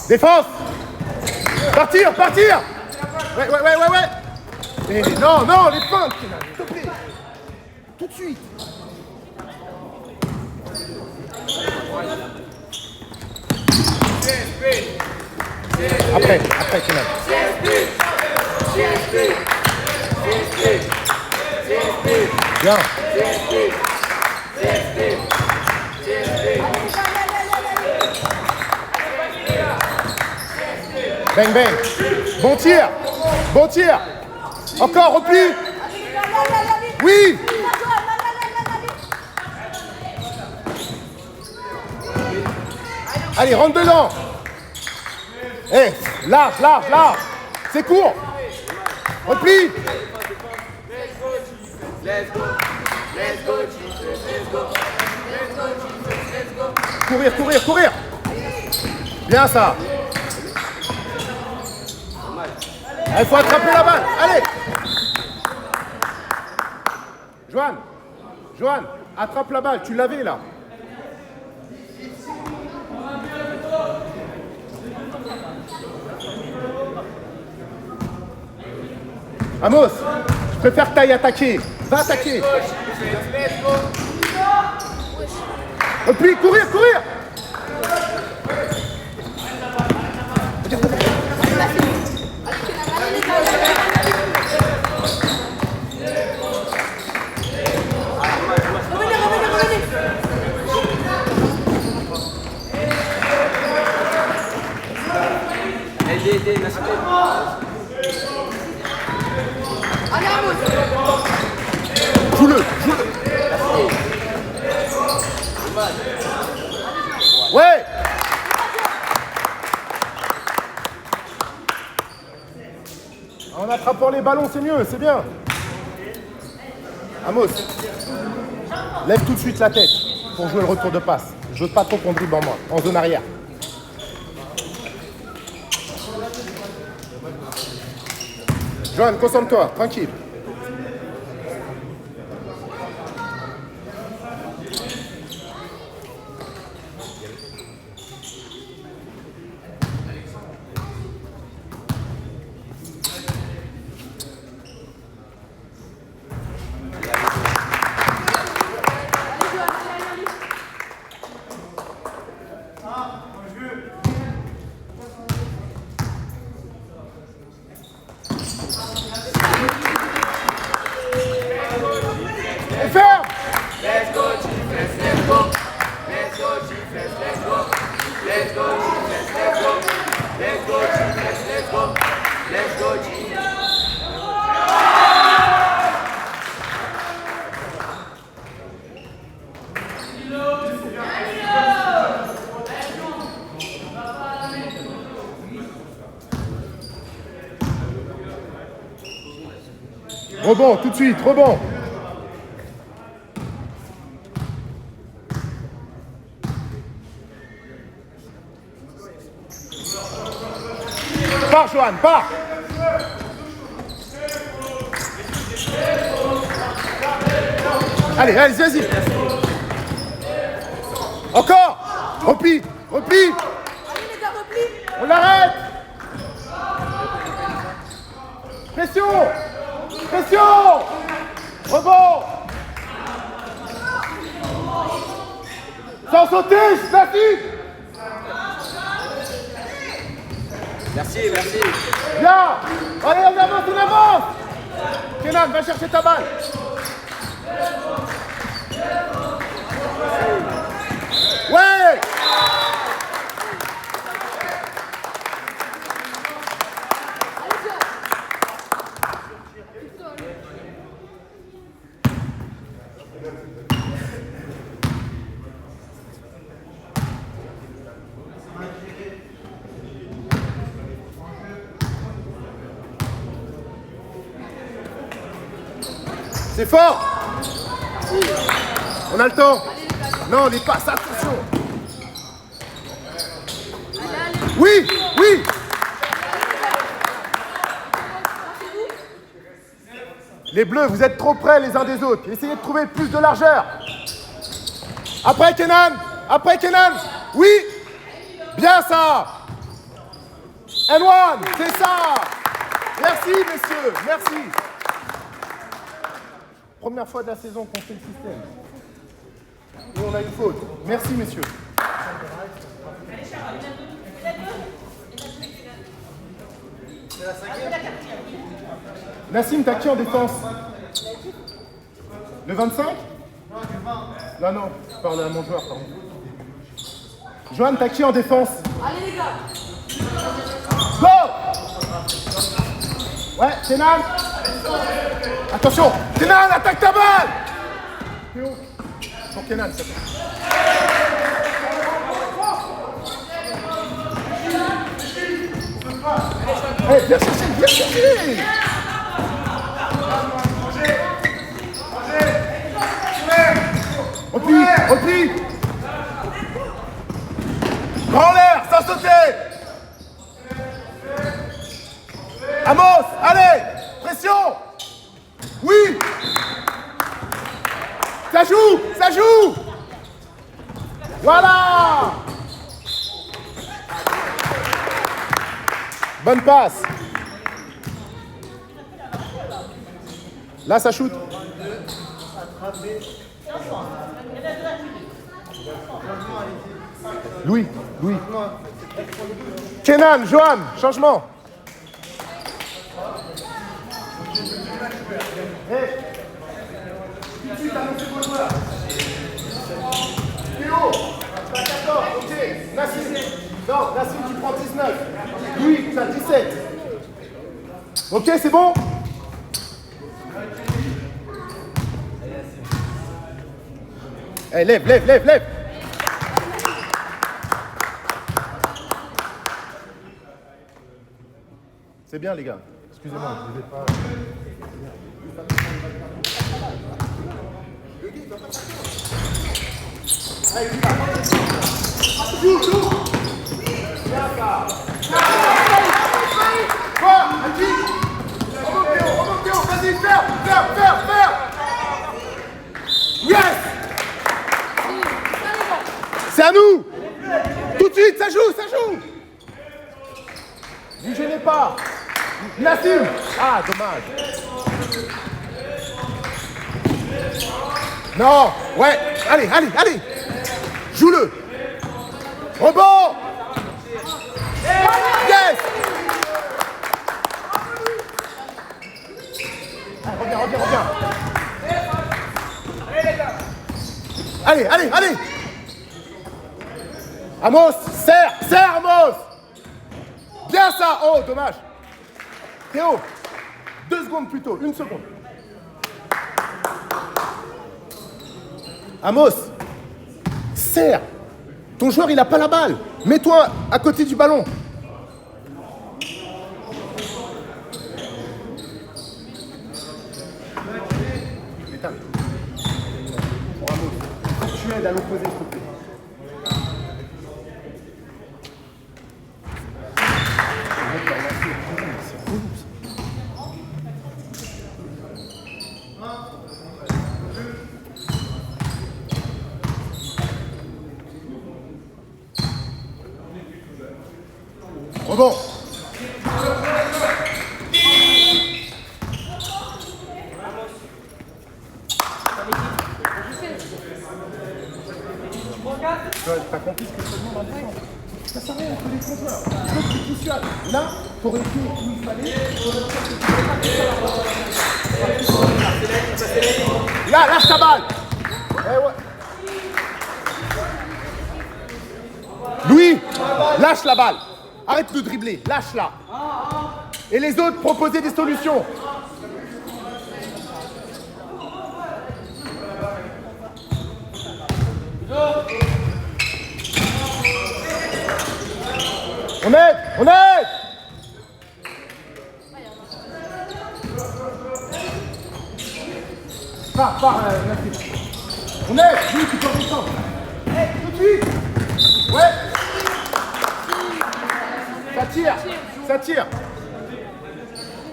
Défense. Partir. Ouais. Et non, les feintes, Kenan, s'il te plaît. Tout de suite. Après, Kenan. Bien. Bang. Bon tir. Encore, repli. Oui. Allez, rentre dedans. Large. C'est court. Repli. Let's go. Courir. Bien ça. Il faut attraper la balle. Allez. Johan, attrape la balle. Tu l'avais là. Amos, je préfère que tu ailles attaquer. Va attaquer. Et puis courir. Joue-le. Ouais. En attrapant les ballons, c'est mieux, c'est bien. Amos, lève tout de suite la tête pour jouer le retour de passe. Je veux pas trop qu'on dribble en zone arrière. Johan, concentre-toi, tranquille. Rebond, tout de suite, rebond. Pars, Johan, pars. Allez, vas-y. Encore. Repli. On l'arrête. Pression. Rebond. Sans sauter, Merci. Bien. Allez, on avance. Kenan, va chercher ta balle. Ouais. C'est fort. On a le temps. Non, les passes, attention. Oui. Les bleus, vous êtes trop près les uns des autres. Essayez de trouver plus de largeur. Après Kenan. Oui. Bien ça. And one, c'est ça. Merci, messieurs, merci. Première fois de la saison qu'on fait le système. Et on a une faute. Merci, messieurs. Nassim, t'as qui en défense? Le 25? Non, non, je parle à mon joueur, pardon. Joanne, t'as qui en défense? Allez les gars. Go! Ouais, Kenan. Attention, Kenan, attaque ta balle! Théo. Pour Kenan, ça fait. Hey, viens chercher, viens chercher! Repli, repli! Grand l'air, sans sauter! Amos, allez! Pression! Oui! Ça joue! Ça joue! Voilà! Bonne passe! Là, ça shoot! Louis, Louis. Kenan, Johan, changement. Hey. Tout de suite, annoncez vos joueurs. Théo, t'as 14, ok. Nassim, non, Nassim, tu prends 19. Louis, tu as 17. Ok, c'est bon? Hey, lève, lève, lève, lève. C'est bien, les gars. Excusez-moi, je ne vais pas... Allez, joue, joue. Bien, ça. Quoi? Albi. Remonte, Théo, vas-y, faire. Yes. C'est à nous. Tout de suite, ça joue. Ne gênez pas. Nassim. Ah, dommage. Non. Ouais. Allez. Joue-le. Rebond. Yes. Allez, reviens. Allez. Amos, serre Amos. Bien ça. Oh, dommage. Théo, 2 secondes plus tôt, 1 seconde. Amos, serre. Ton joueur, il n'a pas la balle. Mets-toi à côté du ballon. Éteins. Pour Amos, tu aides à l'opposé, s'il te plaît. Rebond. T'as compris ce que je te demande en défense? Ça sert à rien entre les compteurs. Il faut que tu positionnes. Là, t'aurais été où il fallait. Là, lâche ta balle. Ouais. Louis, lâche la balle. Arrête de dribbler, lâche-la. Et les autres, proposez des solutions. On aide. Pars, Nassim. On aide, lui, tu peux descendre. Hey, tout de suite. Ouais.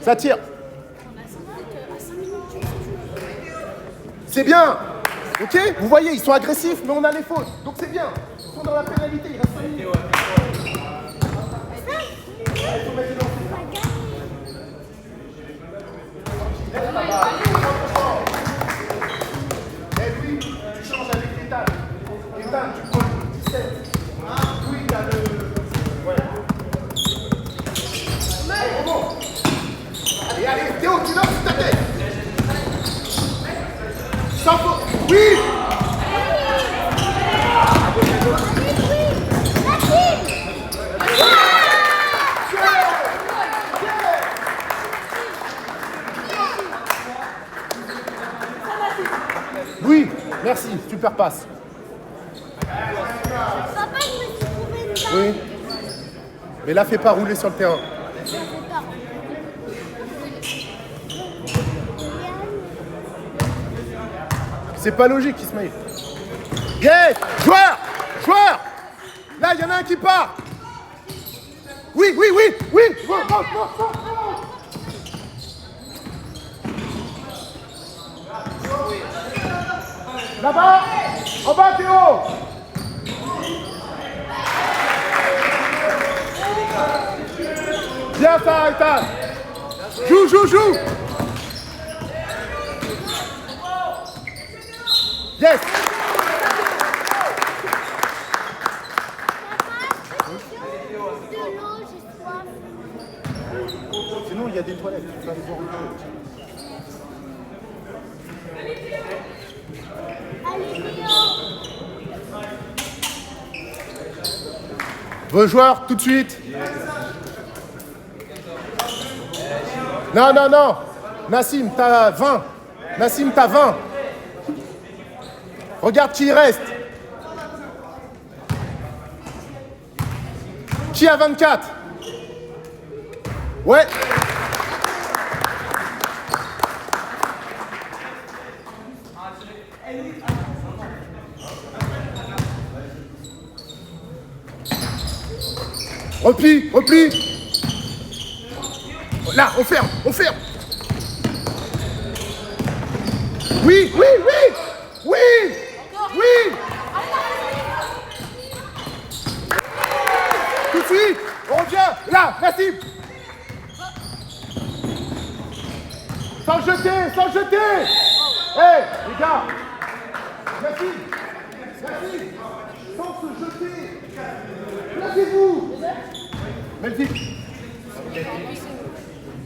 Ça tire. C'est bien. Ok? Vous voyez, ils sont agressifs, mais on a les fautes. Donc c'est bien. Ils sont dans la pénalité, il reste 5 minutes. Oui, merci, super passe. Papa, je me suis trouvé une balle. Oui. Mais là, fais pas rouler sur le terrain. C'est pas logique, Ismaël. Yes! Joueur! Joueur! Là, il y en a un qui part. Oui, oui, oui, oui! Là-bas! En bas, Théo! Bien ça, Ethan! Joue, joue, joue! Yes! De l'eau, j'ai soif. Sinon, il y a des toilettes. Tu peux aller boire une Allez, Léo. Vos joueurs, tout de suite. Non, non, non. Nassim, t'as 20. Nassim, t'as 20. Regarde qui il reste. Qui a 24? Ouais. Repli, repli. Là, on ferme, on ferme. Oui, oui, oui. Oui, oui. Tout de suite, on revient. Là, Nassim. Sans jeter, sans jeter. Hé, les gars. Nassim, Nassim, sans se jeter. Placez-vous. Melvin.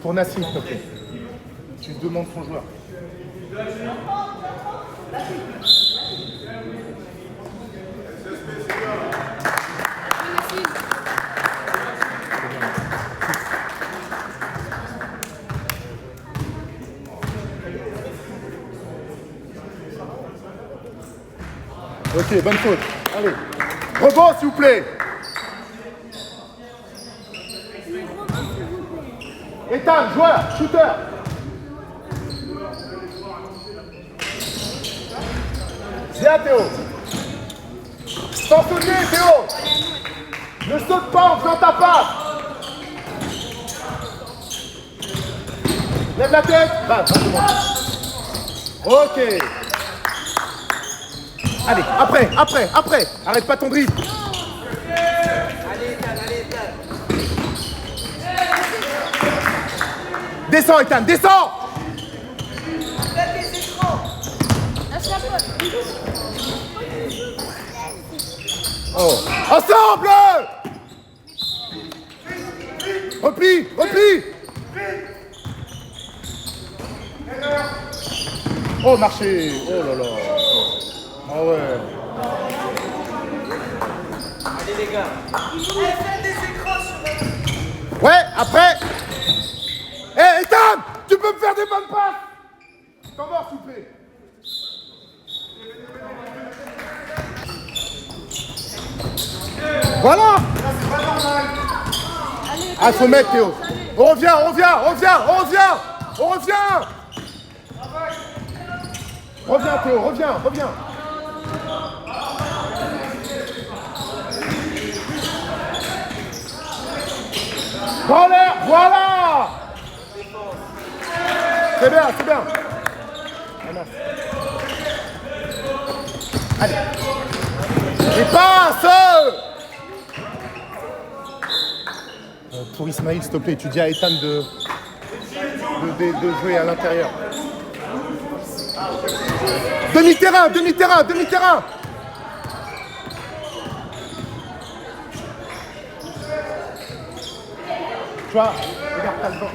Pour Nassim, s'il te plaît. Tu demandes son joueur. Ok, bonne faute. Allez. Rebond, s'il vous plaît. Ethan, joueur, shooter. Viens Théo. Sans sauter Théo. Ne saute pas en faisant ta passe. Lève la tête. Va, ok. Allez, après. Arrête pas ton dribble. Descends Ethan, descends. Oh. Ensemble. Repli, repli. Oh, marché. Oh là là. Ah ouais. Allez les gars. Faites des écrans sur Ouais, après. Hé, Ethan, tu peux me faire des bonnes passes. T'en mort, s'il vous plaît. Voilà. Ah, faut mettre Théo. On revient. Reviens Théo, reviens. Dans l'air, voilà. C'est bien. Allez. Et passe. Pour Ismaïl, s'il te plaît, tu dis à Ethan de jouer à l'intérieur. Demi-terrain, demi-terrain, demi-terrain. Tu vois, regarde, t'as le vent.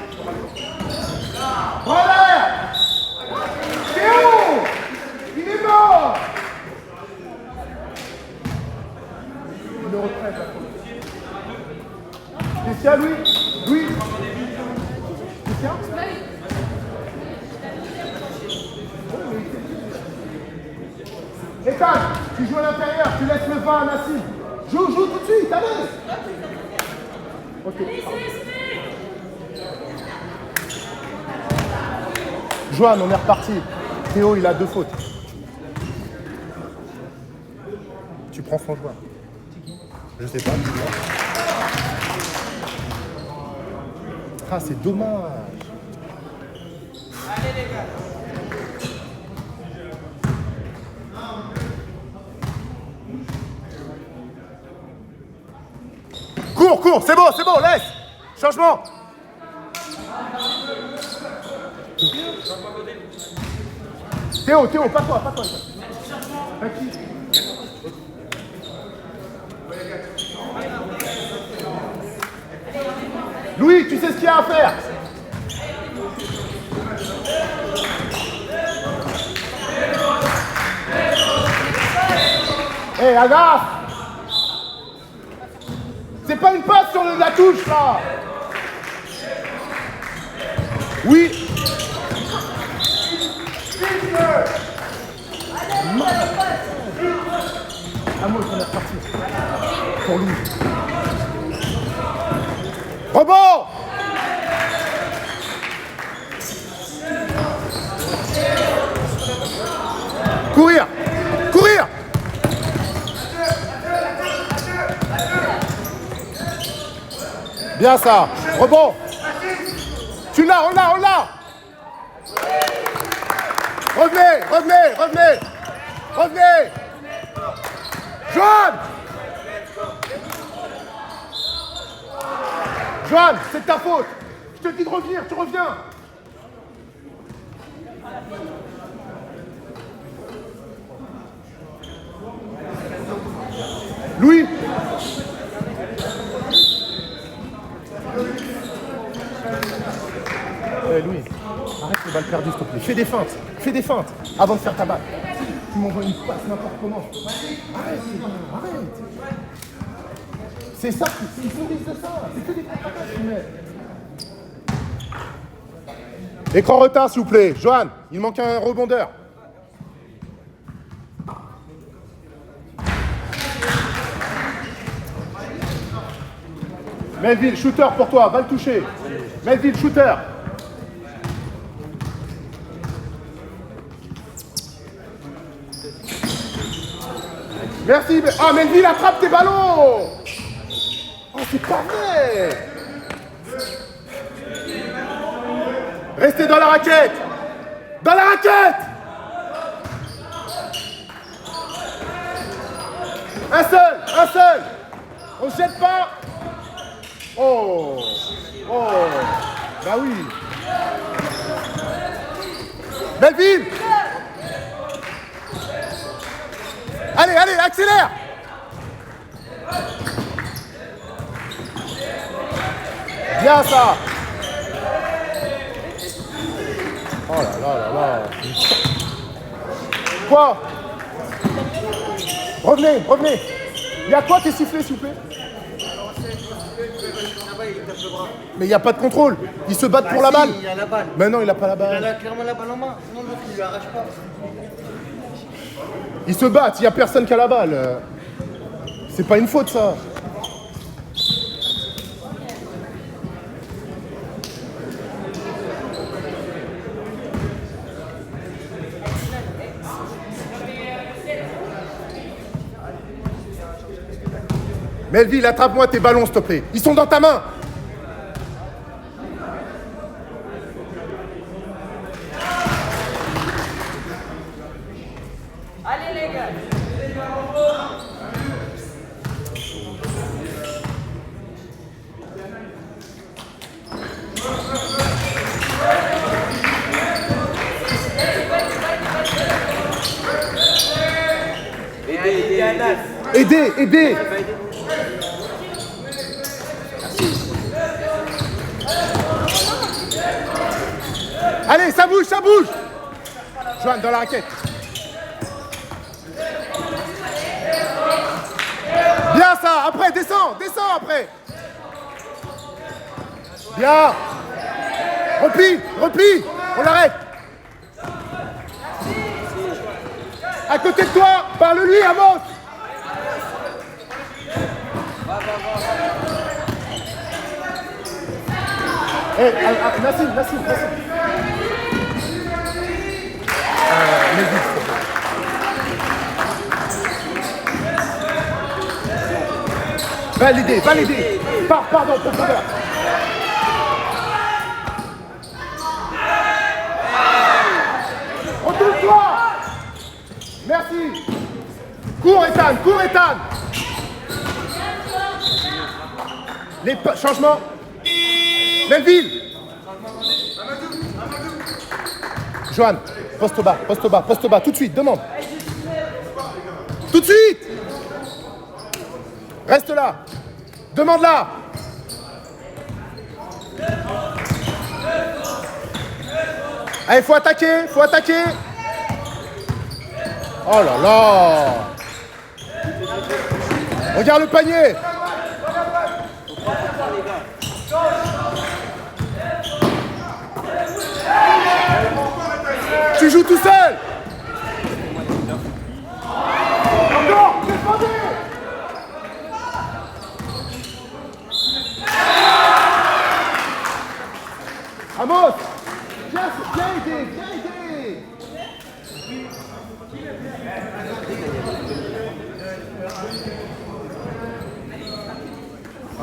Voilà. Théo, il est mort. Numéro 13, la faute. Spécial, Louis. Louis. Spécial. Ethan, tu joues à l'intérieur, tu laisses le vent à Nassim. Joue tout de suite, allez. Ok. Joanne, on est reparti. Théo, il a 2 fautes. Tu prends son joueur. Je sais pas. Ah, c'est dommage. Allez les gars. Cours, c'est bon, laisse. Changement. Théo, pas toi. Louis, tu sais ce qu'il y a à faire. Hé, Aga. C'est pas une passe sur la touche, là. Oui. Amour, on est reparti. Pour lui. Rebond. Courir. Bien ça. Rebond. Tu l'as, on l'a. Revenez. Joanne, c'est de ta faute. Je te dis de revenir, tu reviens. Louis. Louis, arrête les balles perdues, s'il te plaît. Fais des feintes avant de faire ta balle. Tu m'envoies une passe n'importe comment. Arrête. C'est ça, c'est une souris de ça. C'est que des contre-attaques, tu mets. Écran retard, s'il vous plaît. Johan, il manque un rebondeur. Melville, shooter pour toi, va le toucher. Melville, shooter. Merci. Ah, Melville, attrape tes ballons. Oh, c'est pas vrai. Restez dans la raquette. Dans la raquette. Un seul. On se jette pas. Oh. Bah oui. Melville. Allez, accélère. Bien ça. Oh là. Quoi? Revenez. Il y a quoi qui est sifflé, s'il vous plaît? Mais il n'y a pas de contrôle. Ils se battent pour la balle. Il a la balle. Mais non, il n'a pas la balle. Il a clairement la balle en main. Sinon, l'autre, il lui arrache pas. Ils se battent, il n'y a personne qui a la balle. C'est pas une faute, ça. Melville, attrape-moi tes ballons, s'il te plaît. Ils sont dans ta main. Allez les gars. Anas. Aidez, aidez. Allez, ça bouge, ça bouge. Joanne, dans la raquette. Bien ça, après, descends, descends après. Bien. Replie, replie. On l'arrête. À côté de toi, parle-lui, avance. Hey, Nassim. Validé. Pardon, profondeur. Retourne-toi. Merci. Cours, Ethan. Les changements. Melville. Joanne, poste bas, tout de suite, demande. Tout de suite. Reste là. Demande-la. Allez, faut attaquer. Oh là là. Regarde le panier. Tu joues tout seul. Encore, défendez. Amos, viens aider.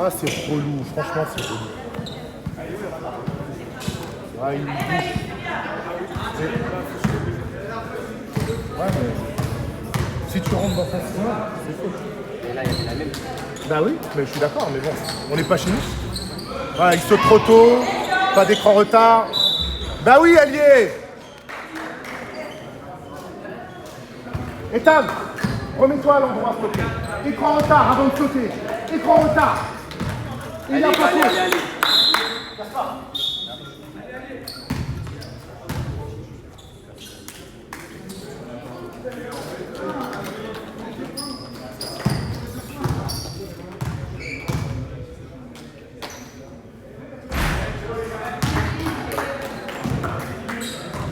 Ah, c'est relou, franchement, c'est relou. Ah, il bouge. Ouais, mais si tu rentres dans son chemin, c'est faux. Et là, il y avait la même. Bah oui, mais je suis d'accord, mais bon, on n'est pas chez nous. Voilà, il saute trop tôt, pas d'écran retard. Bah oui, allié. Ethan, remets-toi à l'endroit, s'il te plaît. Écran retard avant de sauter. Écran retard. Il n'y a pas faute. Allez.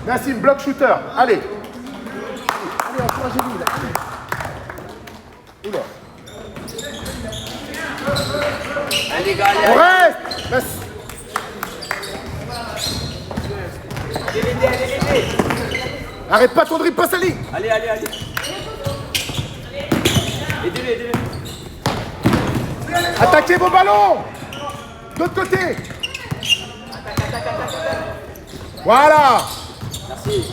Nassim, bloc shooter. Allez, encouragez-lui là. Allez. Oula. Allez, gars, On reste. Merci. Allez. Arrête pas ton dribble, passe la ligne. Allez. Aidez-le. Attaquez vos ballons. De l'autre côté. Voilà. Merci.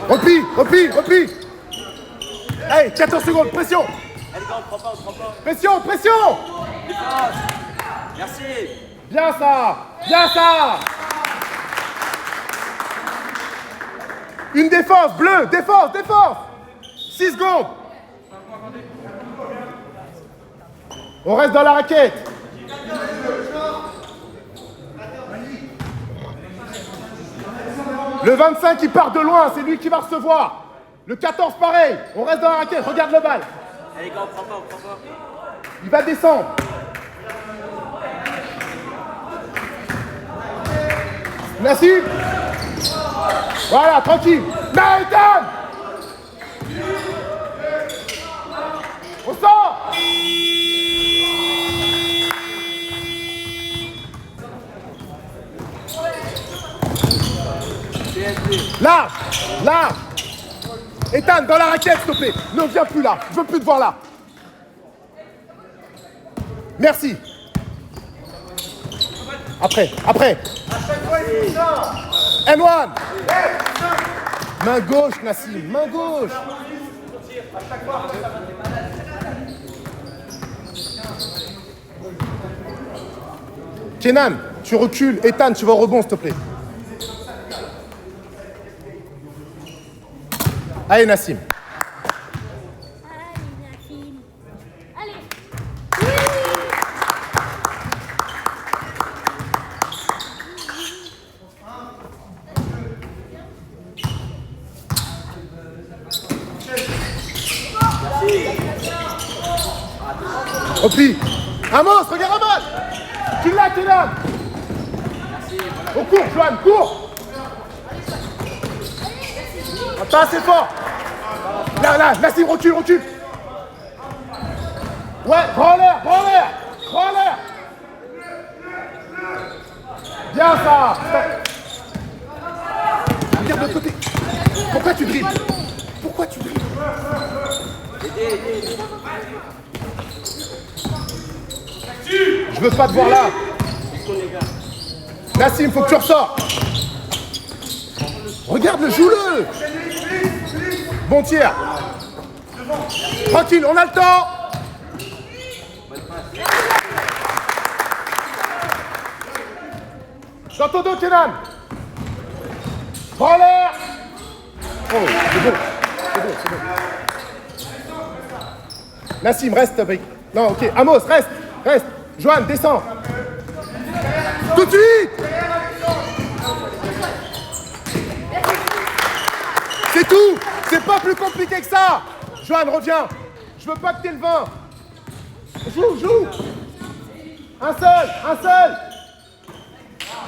Replie. Allez, 14 secondes, pression. Allez, gars, on prend pas. Pression. Défense. Merci. Bien ça. Une défense, bleu, défense. 6 secondes. On reste dans la raquette. Le 25 qui part de loin, c'est lui qui va recevoir. Le 14 pareil, on reste dans la raquette, regarde le bal. Allez, gars, on prend pas. Il va descendre. Nassim. Voilà, tranquille. Nathan. On sort. Large. Ethan, dans la raquette, s'il te plaît. Ne viens plus là. Je veux plus te voir là. Merci. Après. N1. Main gauche, Nassim. Main gauche. Kenan, tu recules. Ethan, tu vas au rebond, s'il te plaît. Allez, Nassim. Repli. Amos, regarde Amos. Tu l'as, Kenan. Au cours, Joanne, cours. Pas assez fort. Là, Nassim, recule. Ouais, prends l'air. Bien ça. Regarde de l'autre côté. Pourquoi tu dribbles? Je veux pas te voir là. Nassim, faut que tu ressors. Regarde-le, joue-le. Bon tir. Tranquille, on a le temps. Dans ton dos, Kenan. Prends l'air. Oh, c'est bon. Nassim, reste. Non, ok. Amos, reste. Joanne, descends. Tout de suite. C'est tout. C'est pas plus compliqué que ça. Joanne, reviens. Je veux pas que t'aies le vin. Joue. Un seul.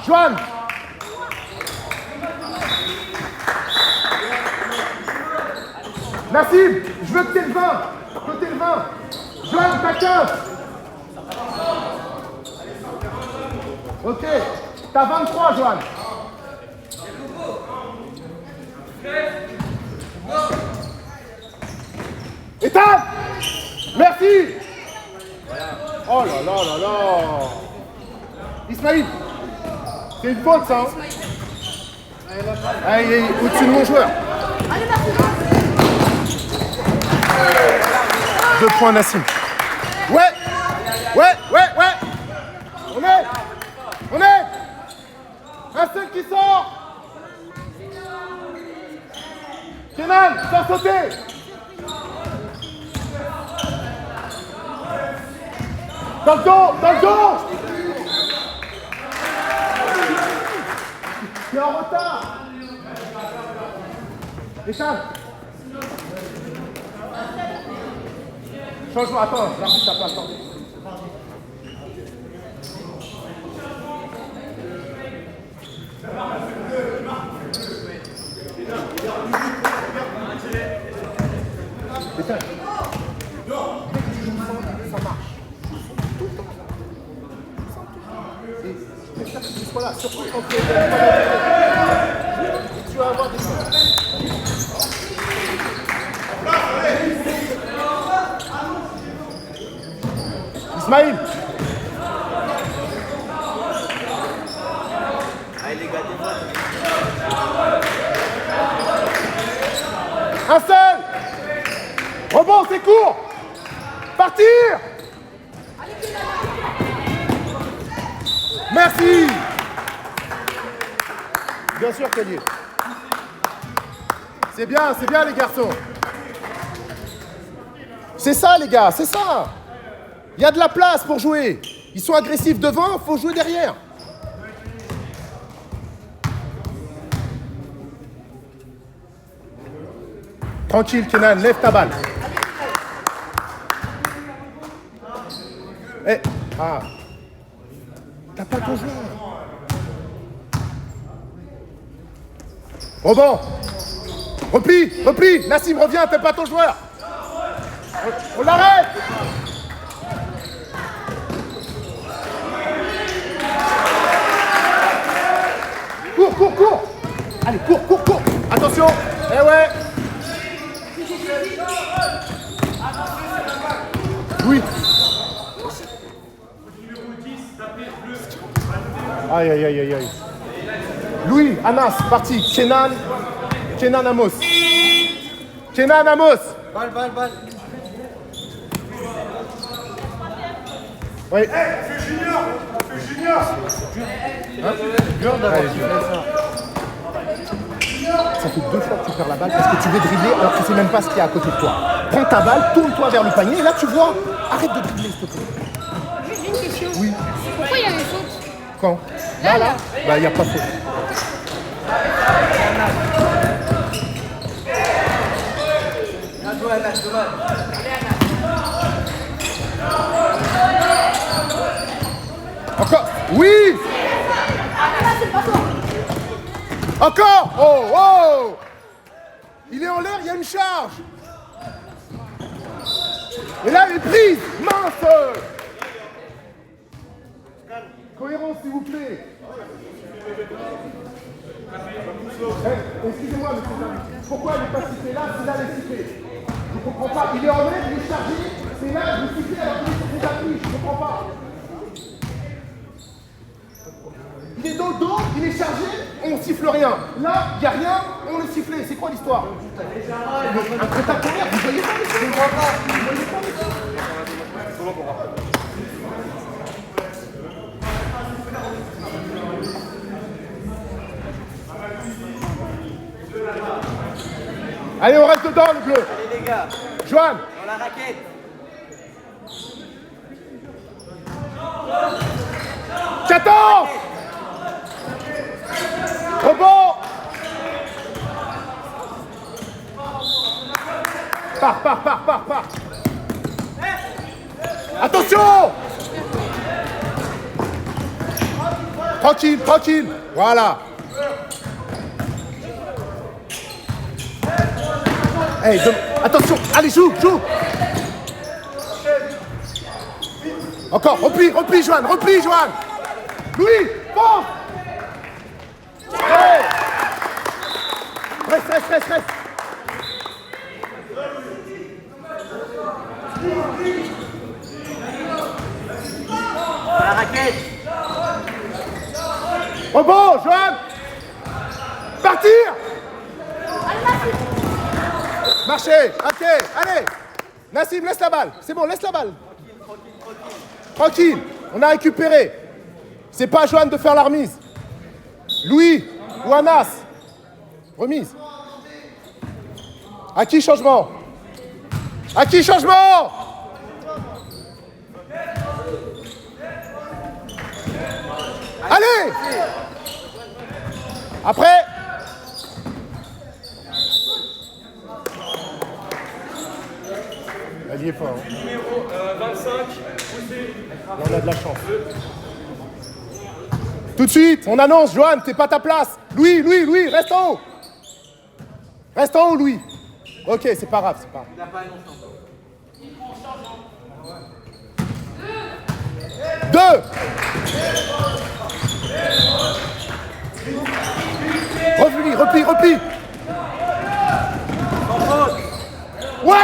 Joanne. Nassim, je veux que t'aies le vin. Joanne, t'as 15. Ok, t'as 23, Joanne. Ethan, merci. Oh là. Ismaïl, c'est une faute ça. Ah, il est au-dessus de mon joueur. 2 points, Nassim. Ouais. On est. Un seul qui sort. Kenan, sans sauter. Dans le dos. Tu es en retard. Échange. Changement, attends, l'arbitre n'a pas le temps. Échange. Ça marche. Tout le temps. Et je préfère que tu sois là, surtout quand tu vas avoir des choses. Ismaïl. Un seul. Rebond, c'est court. Partir. Merci. Bien sûr, Kelly. C'est bien les garçons. C'est ça les gars, c'est ça. Il y a de la place pour jouer. Ils sont agressifs devant, il faut jouer derrière. Tranquille, Kenan, lève ta balle. Eh, t'as pas ton joueur. Rebond. Repli. Nassim, reviens, t'es pas ton joueur. On l'arrête. Cours. Allez, cours. Attention. Eh ouais. Oui. Aïe. Louis, Anas, parti. Kenan Amos. Balle. Oui. C'est Junior. Dur d'avoir fait ça. Ça fait 2 fois que tu perds la balle parce que tu veux dribbler alors que tu sais même pas ce qu'il y a à côté de toi. Prends ta balle, tourne-toi vers le panier et là tu vois. Arrête de dribbler s'il te plaît. Juste une question. Oui. Pourquoi il y a une faute? Quand? Là. Bah il n'y a pas de faute. Bien joué, Anas. Oui. Encore. Oh, oh. Il est en l'air, il y a une charge. Et là, elle est prise. Mince. Cohérence, s'il vous plaît. Excusez-moi, monsieur David. Pourquoi elle n'est pas sifflée là, c'est là, elle est sifflée. Je ne comprends pas. Il est en l'air, il est chargé. C'est là, vous sifflez alors qu'il est sur ses appuis. Je ne comprends pas. Il est dans le dos, il est chargé, on siffle rien. Là, il n'y a rien, on le siffle. C'est quoi l'histoire? Un contact en l'air, vous voyez pas les choses? Je ne vois pas. Vous voyez pas les choses? Allez, on reste dedans, le bleu. Allez les gars, Joanne. dans la raquette. 14. Rebond. Part. Attention. Tranquille. Voilà. Hey, attention. Allez, joue. Encore, replie, Joanne. Louis, fonce. Hey. Reste. Dans la raquette. Rebond, Joanne. Partir. Marchez, ok, allez. Nassim, laisse la balle. C'est bon, laisse la balle. Tranquille, on a récupéré. C'est pas à Joanne de faire la remise. Louis ou Anas. Remise. À qui changement? Allez. Après. Elle y est pas. Hein. Numéro 25, Là, on a de la chance. Tout de suite, on annonce, Joanne, t'es pas à ta place. Louis, reste en haut. Reste en haut, Louis. Ok, c'est pas grave. Il n'a pas annoncé encore. 2. Replie. Sans faute. Ouais.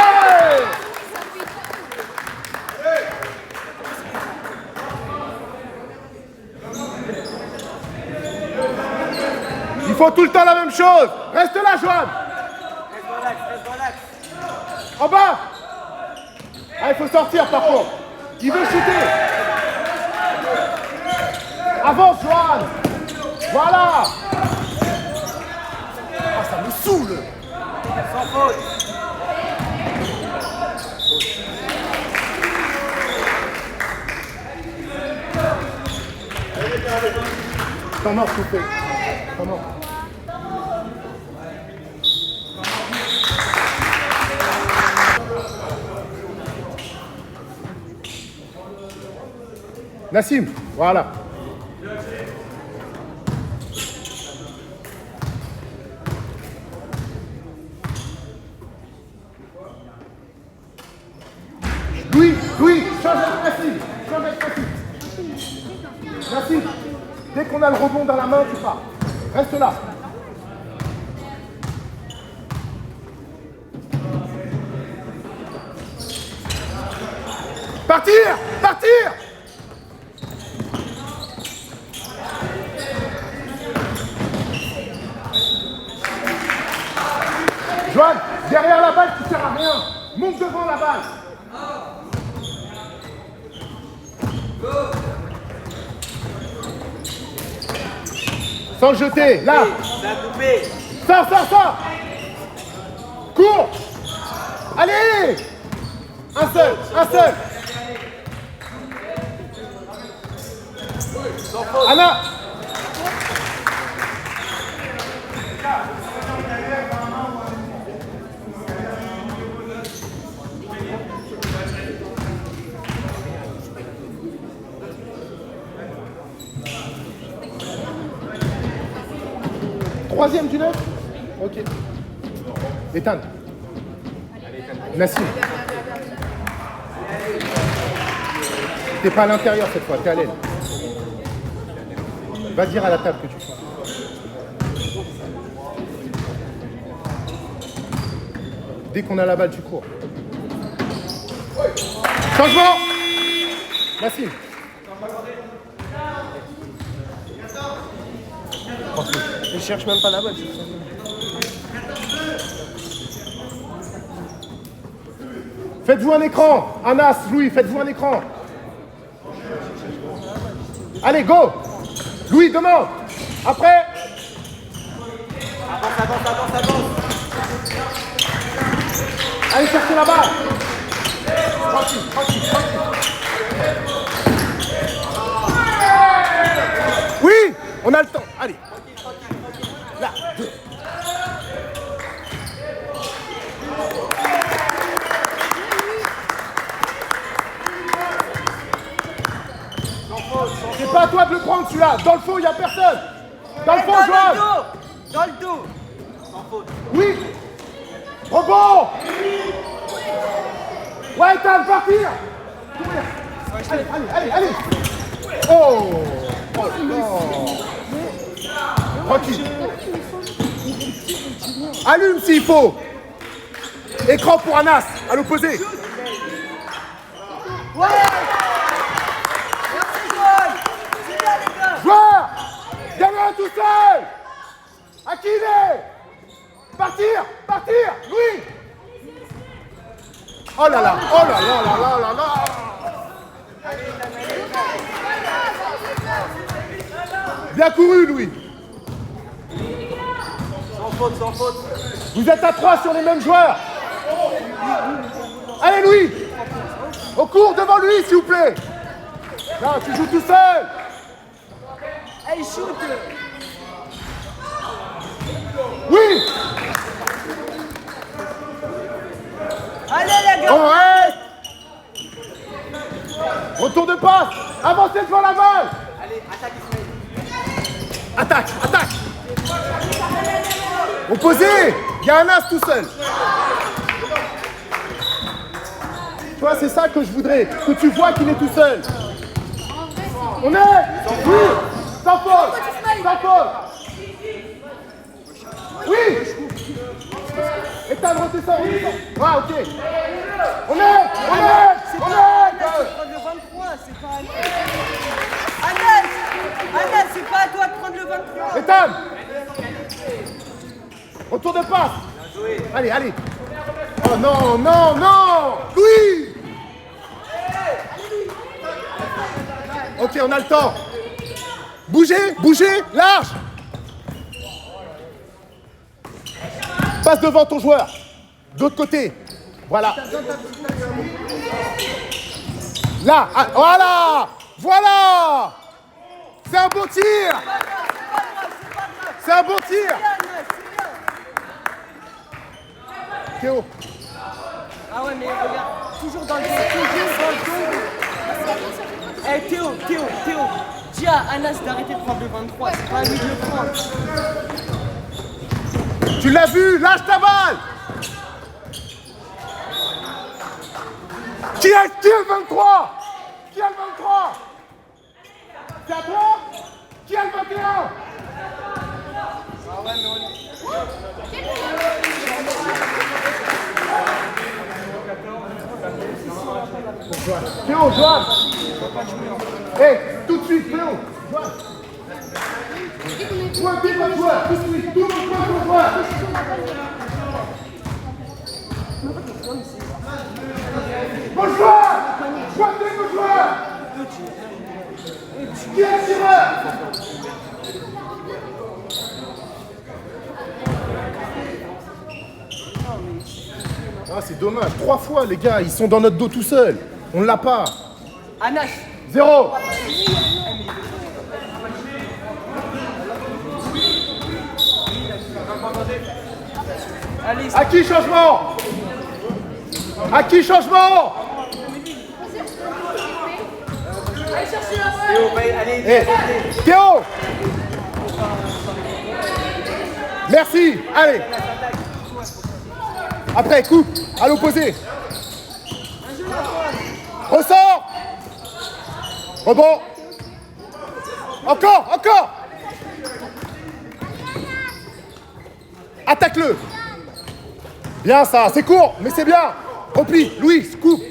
Il faut tout le temps la même chose. Reste là, Joanne. Reste relax. En bas. Ah, il faut sortir par contre. Il veut shooter. Avance, Joanne. Voilà. Ah, ça me saoule. Sans faute. Comment s'il vous plaît? Comment? Nassim, voilà. Louis, change avec Nassim. Nassim, dès qu'on a le rebond dans la main, tu pars. Reste là. Partir. Joanne, derrière la balle, tu ne sers à rien. Monte devant la balle. Sans jeter, là. Ça a coupé. Sors. Cours. Allez. Un seul. Anna. troisième du 9? Ok. Ethan. Nassim. T'es pas à l'intérieur cette fois, t'es à l'aile. Va dire à la table que tu changes. Dès qu'on a la balle, tu cours. Changement! Nassim. Je cherche même pas la balle. Faites-vous un écran. Anas, Louis, faites-vous un écran. Allez, go! Louis, demande. Après. Avance. Allez chercher la balle. Tranquille. Oui, on a le temps. Allez. Là, 2. C'est pas à toi de le prendre celui-là. Dans le fond, il n'y a personne. Dans le fond, Joël. Dans le dos. Sans faute. Oui. Rebond. Ouais, t'as à partir. Allez. Oh non. Tranquille. Allume s'il faut. Écran pour Anas, à l'opposé. Ouais. Merci Joël. C'est bien les gars. Joueur. Gamin tout seul. À qui il est? Partir. Louis. Oh là là. Bien couru, Louis. Sans faute. Vous êtes à 3 sur les mêmes joueurs. Allez, Louis. Au cours devant lui, s'il vous plaît. Non, tu joues tout seul. Hey, shoot. Oui. Allez les gars. On reste. Retour de passe. Avancez devant la balle. Allez, attaque Ismaël. Attaque. Opposé. Il y a un as tout seul. Tu vois, c'est ça que je voudrais. Que tu vois qu'il est tout seul. On est. Oui. Sans faute. Oui. Ethan, redescends. Ah, ok. On est. Prendre le 23, c'est pas Anas, c'est pas à toi de prendre le 23. Ethan. Retour de passe. Allez. Oh non. Louis. Ok, on a le temps. Bougez, large. Passe devant ton joueur. D'autre côté. Voilà. Là, voilà. C'est un bon tir. C'est un bon tir. Théo. Ah ouais, mais regarde, toujours dans le dos. Eh Théo, dis à Anas d'arrêter de prendre le 23, c'est pas à lui de le prendre. Tu l'as vu, lâche ta balle. Qui a le 23? C'est à toi? Qui a le 21? Ah ouais, mais Théo, Joanne. Hey, tout de suite, Théo. Joanne. Pointez votre joueur, tout de suite. Tout le monde pointe votre joueur. Bon joueur. Pointez vos joueurs. Qui est le tireur? Ah, c'est dommage. 3 fois, les gars, ils sont dans notre dos tout seuls. On l'a pas. Anas. 0. Allez, À qui changement? Théo, allez, Théo. Merci. Allez. Après, coupe. À l'opposé. Ressort. Rebond. Encore, encore. Attaque-le. Bien ça, c'est court, mais c'est bien. Replie, Louis, coupe.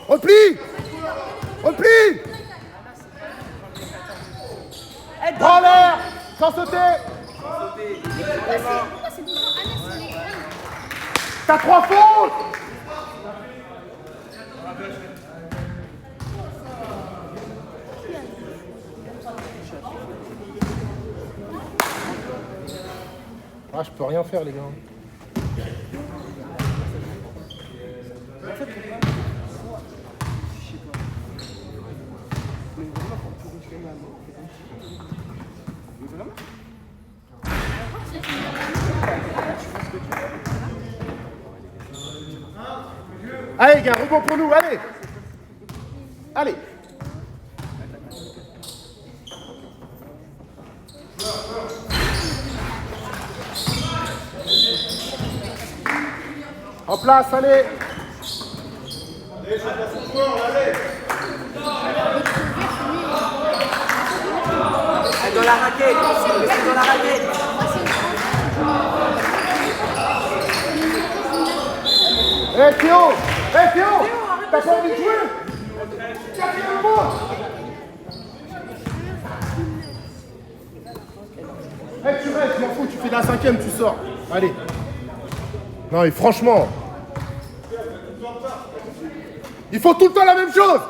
Replie. Replie. Prends l'air, sans sauter. T'as 3 fautes. Ah, je peux rien faire, les gars. Allez, les gars, rebond pour nous, allez. Allez. En place, allez. Allez, c'est dans son corps, allez. Dans la raquette. C'est dans la raquette. Eh Théo, t'as pas envie de jouer? Quatrième point. Eh, tu restes, je m'en fous, tu fais la 5e, tu sors. Allez. Non, mais franchement, il faut tout le temps la même chose.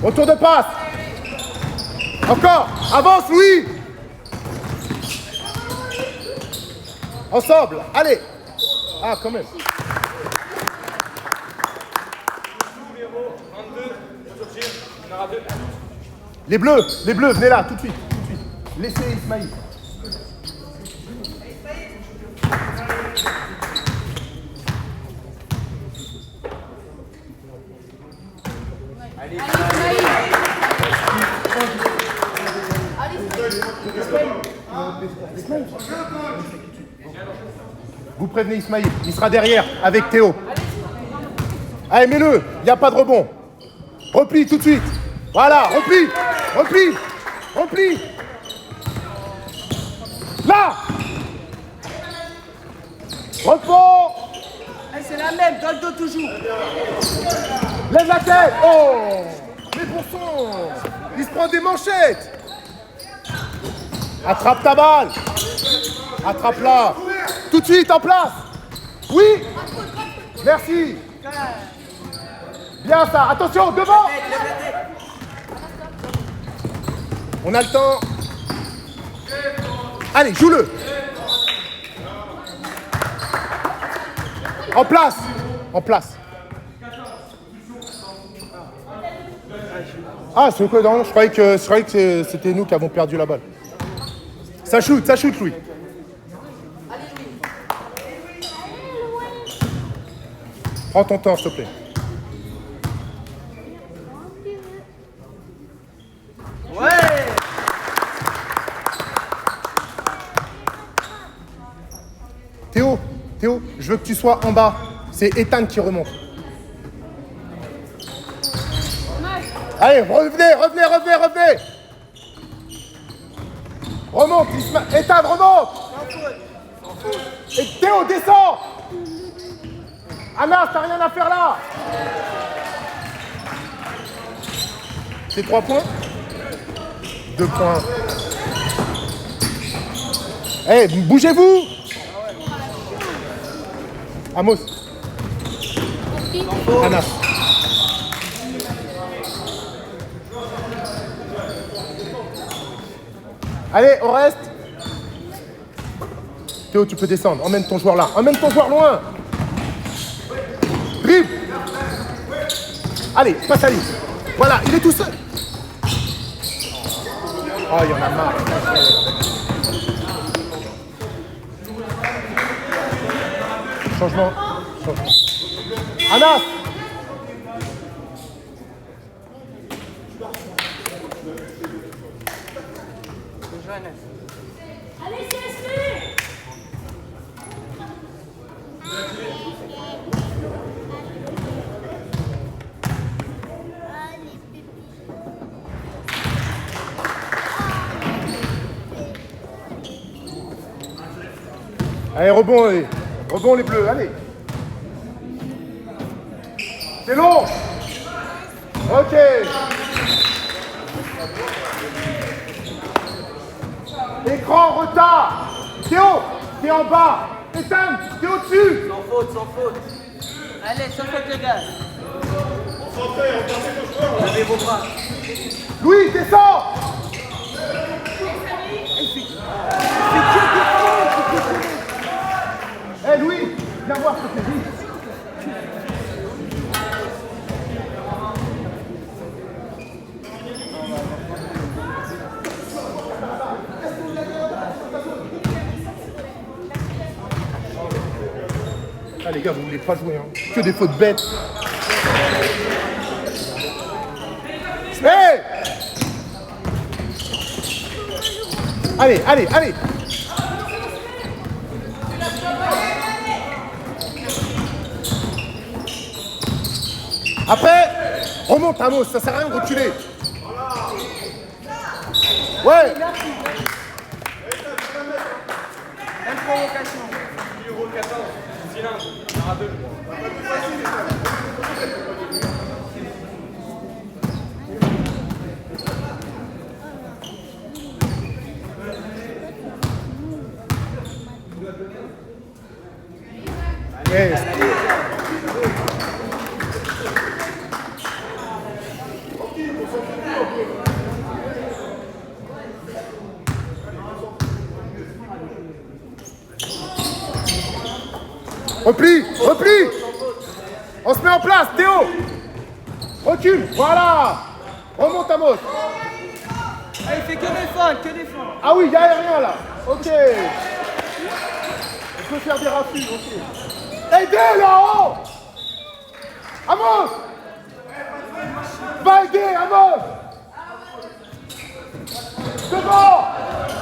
Retour de passe. Encore. Avance, Louis. Ensemble. Allez. Ah, quand même. Les bleus, venez là, tout de suite. Laissez Ismaïl. Vous prévenez Ismaïl, il sera derrière avec Théo. Allez, mets-le, il n'y a pas de rebond. Replie tout de suite. Voilà, replie. Là. Repos. C'est la même, dans le dos toujours. Lève la tête. Oh. Mais bon sang, il se prend des manchettes. Attrape ta balle. Attrape-la. Tout de suite, en place. Oui. Merci. Bien ça. Attention, devant. On a le temps. Allez, joue-le. En place. Ah, c'est quoi? Non, je croyais que c'était nous qui avons perdu la balle. Ça shoot, Louis. Prends ton temps, s'il te plaît. Ouais. Théo, je veux que tu sois en bas. C'est Ethan qui remonte. Allez, revenez. Remonte, Ethan, remonte. Et Théo, descends. Anas, t'as rien à faire là. C'est 3 points. 2 points. Eh, bougez-vous. Amos. Anas. Allez, on reste. Théo, tu peux descendre. Emmène ton joueur là. Emmène ton joueur loin. Dribble. Allez, passe à lui. Voilà, il est tout seul. Oh, il y en a marre. Changement. Changement. Anas. Allez, CSP. Allez, rebond les bleus, allez. C'est long. Ok. Écran, retard. Théo, t'es en bas. Ethan, t'es au-dessus. Sans faute, sans faute. Allez, sans faute les gars. Concentrez, regardez vos joueurs. Levez vos bras. Louis, descends. Eh Louis, viens voir ce que c'est vite. Ah les gars, vous voulez pas jouer, hein. Que des fautes bêtes. Hey! Allez, allez, allez! Après, remonte Amos, ça sert à rien de reculer. Ouais! Même provocation. Numéro 14, cylindre. Il y en aura deux. Yes. Repli, repli. On se met en place, Théo. Recule, voilà. Remonte Amos. Ah, il fait que défendre, que défendre. Ah oui, il y a rien là. Ok. On peut faire des raffus, ok. Aidez là-haut. Amos. Va aider, Amos. Devant.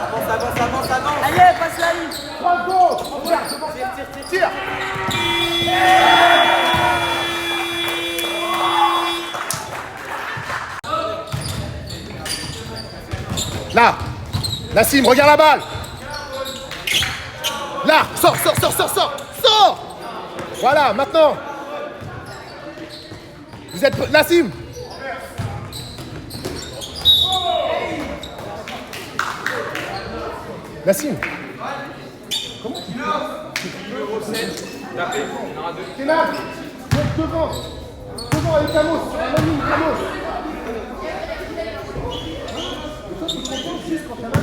Avance. Allez, passe la ligne. 3 secondes. Regarde, devant. Tire. Là. Nassim, regarde la balle. Là, sors. Voilà, maintenant. Vous êtes... Nassim. Nassim. Comment tu fais? Numéro 7, tapez. Il y en aura deux. Kenan, monte devant. Devant avec Amos. La ligne, Amos. Et toi, tu te comprends juste quand t'as mal.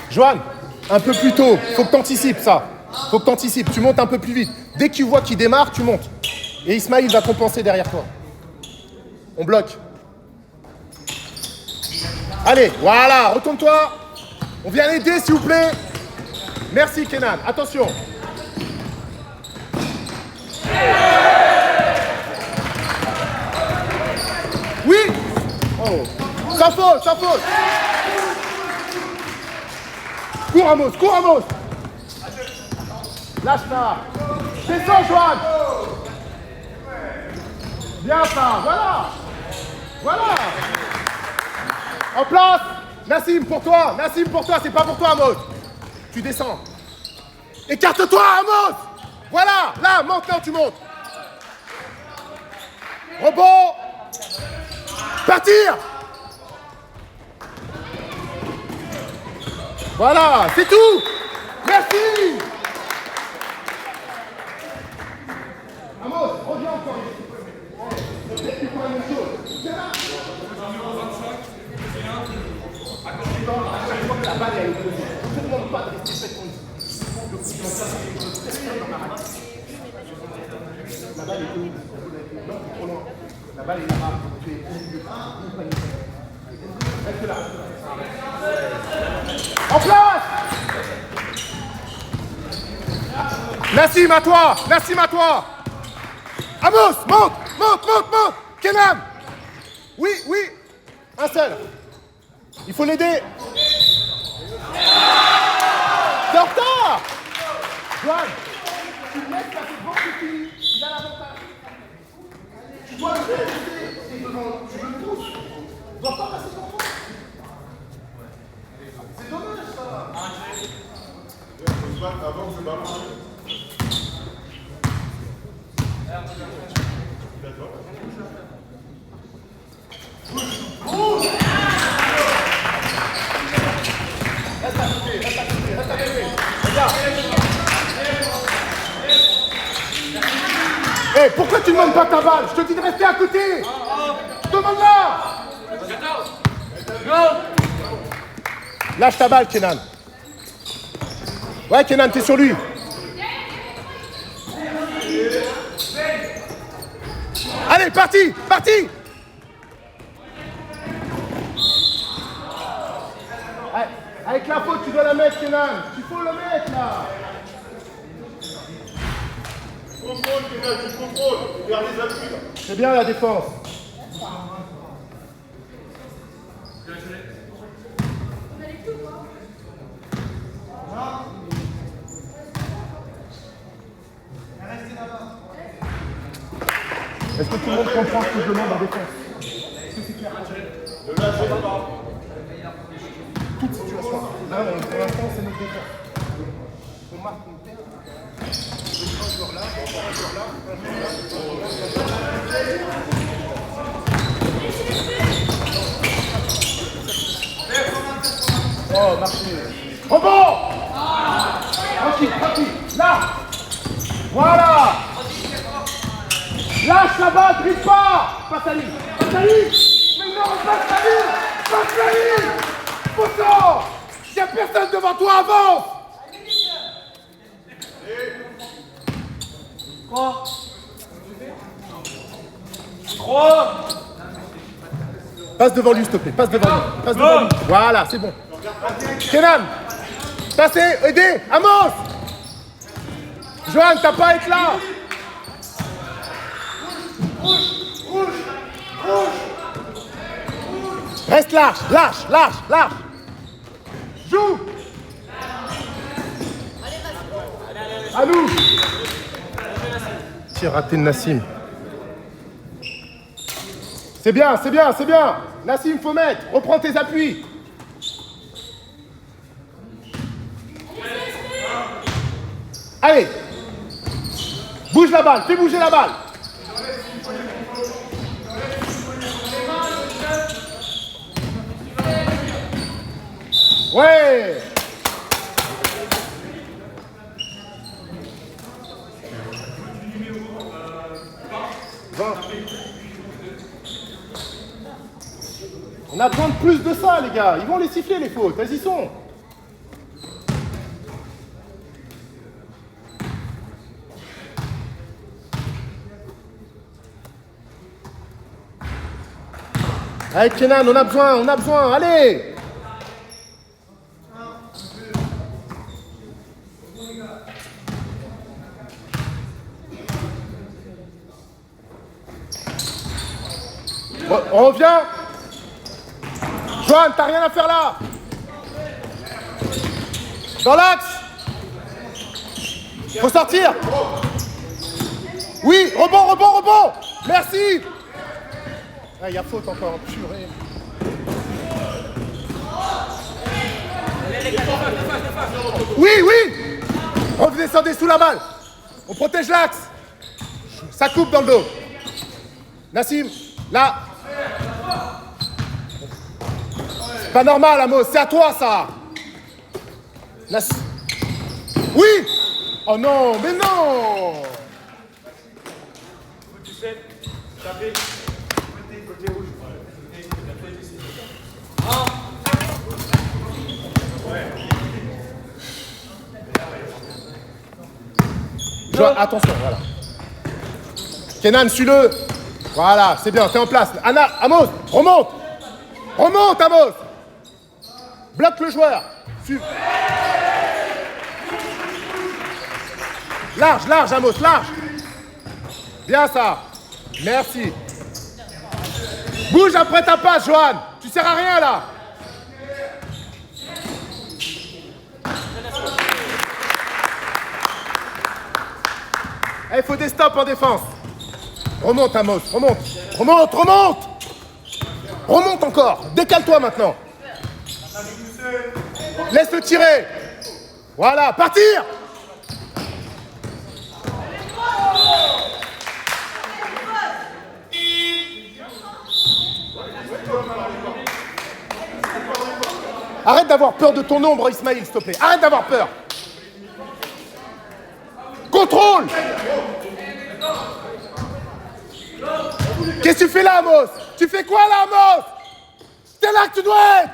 Joanne, un peu plus tôt. Faut que t'anticipes ça. Faut que t'anticipes. Tu montes un peu plus vite. Dès que tu vois qu'il démarre, tu montes. Et Ismaïl va compenser derrière toi. On bloque. Allez, voilà, retourne-toi. On vient l'aider, s'il vous plaît. Merci, Kenan. Attention. Oui. Oh. Sans faute. Cours, Amos. Lâche pas. Descends, Joanne. Bien ça, voilà. En place. Nassim, pour toi, c'est pas pour toi, Amos. Tu descends. Écarte-toi, Amos. Voilà, là, maintenant tu montes. Rebond. Partir. Voilà, c'est tout. Merci. Amos, reviens encore ici. Tu fais la même chose. C'est là. À chaque fois que la balle est opposée, je ne demande pas de rester cette condition. La balle est où? Non, trop loin. La balle est là-bas. Reste là. En place. Nassim, à toi. Nassim, à toi. Amos, monte. Kenan. Oui. Un seul. Il faut l'aider. T'es en retard. Joanne, tu le laisses passer devant, c'est fini. Il a l'avantage. Tu dois le laisser. Et devant, tu veux le pousse. Tu dois pas passer devant toi. C'est dommage ça. Faut se battre avant que je balance. Hey, pourquoi tu ne demandes pas ta balle? Je te dis de rester à côté. Demande-la. Lâche ta balle, Kenan. Ouais, Kenan, t'es sur lui. Allez, parti. Avec la faute, tu dois la mettre, Kenan. Il faut la mettre, là. Contrôle, Kenan, tu contrôles. Garde les appuis, là. C'est bien la défense. Est-ce que tout le monde comprend ce que je demande en défense? Est-ce que c'est clair? Ne lâchez pas. Toute situation. Là, pour l'instant, c'est notre défense. On marque, on perd. Un joueur là, un joueur là. Oh, marché. Rebond. Tranquille. Là. Voilà. Lâche la balle, brise pas. Passe à lui. Mais non, passe à lui. Pourtant, s'il n'y a personne devant toi, avance. 3. Passe devant lui, s'il te plaît. Passe devant lui. Voilà, c'est bon. Kenan, passez, aidez. Amos. Johan, t'as pas à être là. Reste lâche. Joue. À nous. Tir raté de Nassim. C'est bien. Nassim, faut mettre. Reprends tes appuis. Allez. Bouge la balle, fais bouger la balle. Ouais. On a besoin de plus de ça, les gars. Ils vont les siffler, les fautes. Elles y sont. Allez, Kenan, on a besoin. Allez. On revient. Johan, t'as rien à faire là. Dans l'axe. Faut sortir. Oui, rebond. Merci. Ah, il y a faute encore. Purée. Oui. Redescendez sous la balle. On protège l'axe. Ça coupe dans le dos. Nassim, là. C'est pas normal, Amos. C'est à toi, ça. Nassim. Oui. Oh non, mais non. Tu sais, tapez. Côté rouge. Attention, voilà. Kenan, suis-le. Voilà, c'est bien, t'es en place. Anna, Amos, remonte. Remonte, Amos. Bloque le joueur. Large, large, Amos, large. Bien ça. Merci. Bouge après ta passe, Johan. Tu sers à rien là. Il faut des stops en défense. Remonte, Amos, remonte. Remonte, remonte. Remonte encore. Décale-toi maintenant. Laisse-le tirer. Voilà, partir. Arrête d'avoir peur de ton ombre, Ismaïl, s'il te plaît. Arrête d'avoir peur. Contrôle. Qu'est-ce que tu fais là, Amos? Tu fais quoi là, Amos? C'est là que tu dois être.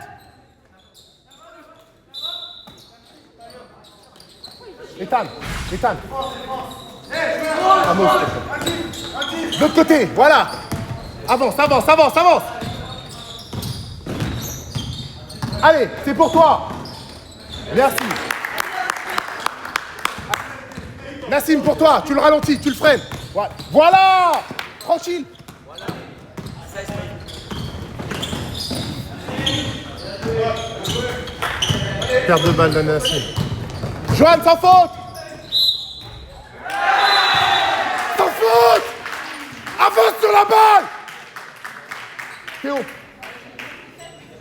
Ethan, Ethan. Amos. De l'autre côté, voilà. Avance, avance, avance, avance. Allez, c'est pour toi. Merci. Nassim, pour toi, tu le ralentis, tu le freines. Voilà. Tranquille. Perte de balle de Nassim. Johan, sans faute. Sans faute. Avance sur la balle. Théo.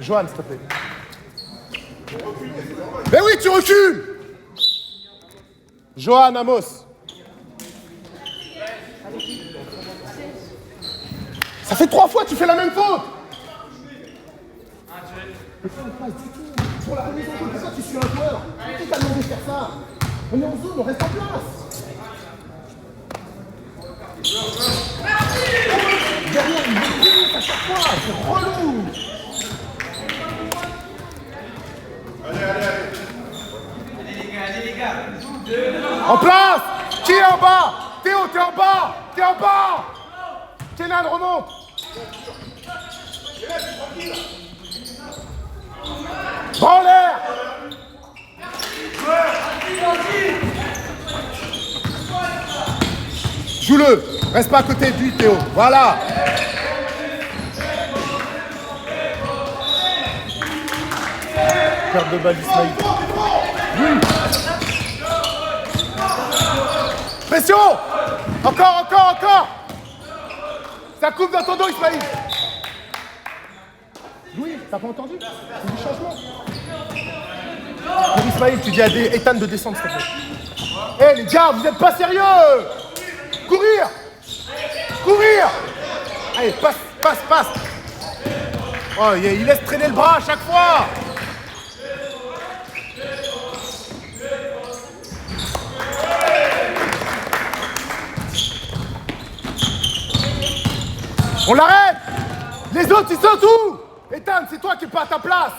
Johan, s'il te plaît. Mais oui, tu recules. Johan, Amos. Ça fait 3 fois que tu fais la même faute. Pour la remise en jeu, pourquoi tu suis un joueur? Qui t'a demandé de faire ça? On est en zone, on reste en place. Derrière, il me pousse à chaque fois, c'est relou. Allez les gars. En place. Qui est en bas? Théo, t'es en bas. T'es en bas. Kenan, remonte. Dans l'air. Joue-le. Reste pas à côté de lui, Théo. Voilà. Perte de balle d'Ismaïl. Oui. Pression. Encore, encore, encore. Ça coupe dans ton dos, Ismaïl. Louis, t'as pas entendu? C'est du changement. Pour Ismaïl, tu dis à Ethan de descendre, s'il te plaît. Eh les gars, vous êtes pas sérieux? Courir. Courir. Allez, passe, passe, passe. Oh, il laisse traîner le bras à chaque fois. On l'arrête. Les autres, ils sont où? Ethan, c'est toi qui n'es pas à ta place.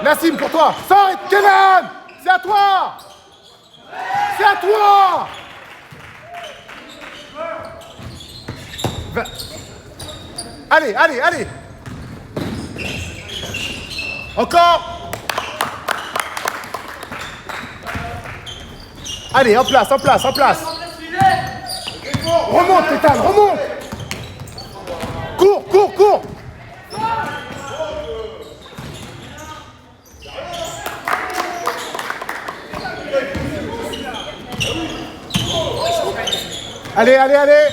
Nassim, pour toi. Sors, Kenan. C'est à toi. C'est à toi. Va. Allez, allez, allez. Encore. Allez, en place, en place, en place. Remonte, Ethan, remonte. Cours, cours, cours. Allez, allez, allez.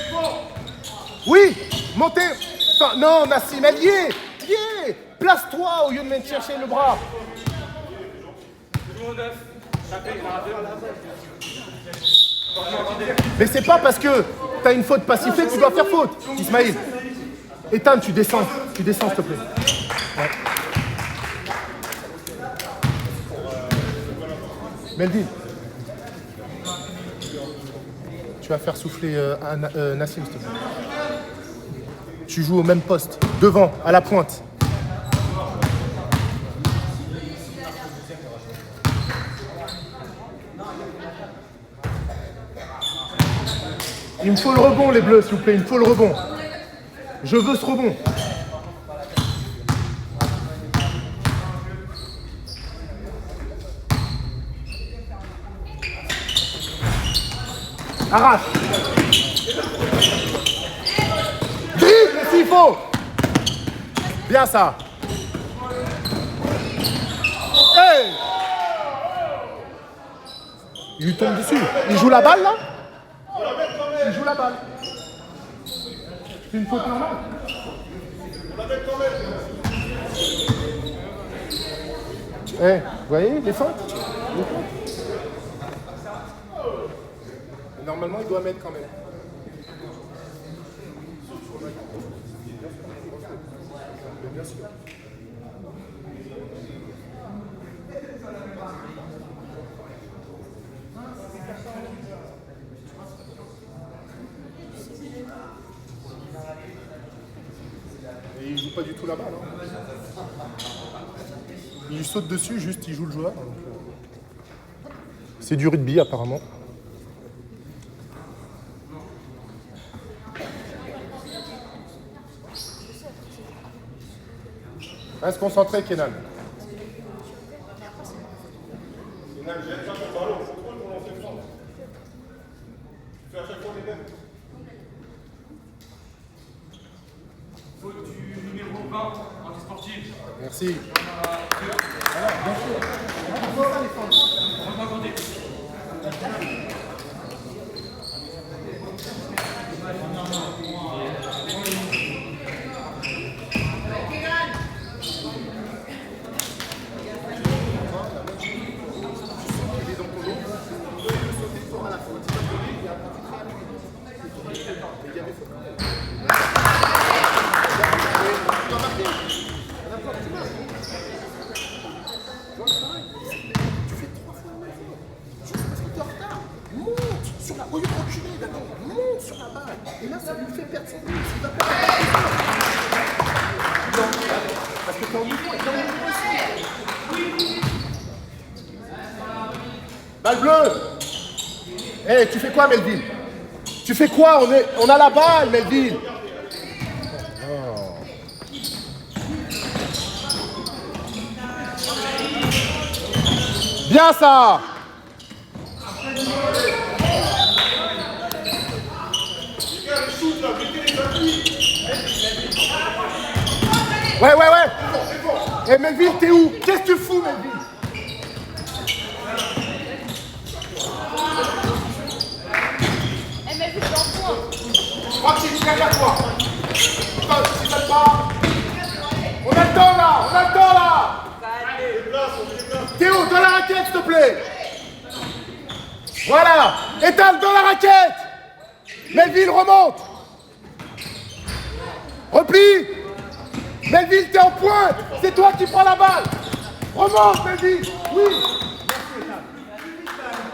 Oui, montez. Non, Nassim, elle y est. Place-toi au lieu de me chercher le bras. Mais c'est pas parce que t'as une faute pas sifflée que tu dois faire faute, Ismaïl. Ethan, tu descends, s'il te plaît. Ouais. Melvin, tu vas faire souffler Nassim, s'il te plaît. Tu joues au même poste, devant, à la pointe. Il me faut le rebond, les bleus, s'il vous plaît. Il me faut le rebond. Je veux ce rebond. Arrache. Dribble s'il faut. Bien ça. Hey. Il lui tombe dessus. Il joue la balle là? Il joue la balle. C'est une faute normale. Eh, vous voyez les feintes? Normalement, il doit mettre quand même. Bien sûr. Et il joue pas du tout la balle. Hein. Il lui saute dessus, juste il joue le joueur. C'est du rugby apparemment. Reste concentré, Kenan. Kenan, jette pas ton ballon, faut trop le lancer fort. Tu fais à chaque fois les mêmes. Faute du numéro 20, anti-sportif. Merci. Voilà, bien sûr. Représentez. Balle bleue. Eh, tu fais quoi, Melville? Tu fais quoi? On a la balle, Melville. Oh. Bien ça. Ouais. Eh, Melville, t'es où? Qu'est-ce que tu fous, Melville? Tranquille, calme-toi. On a le temps là. Théo, dans la raquette, s'il te plaît. Voilà. Étale dans la raquette. Melville, remonte. Replie. Melville, t'es en pointe. C'est toi qui prends la balle. Remonte, Melville. Oui.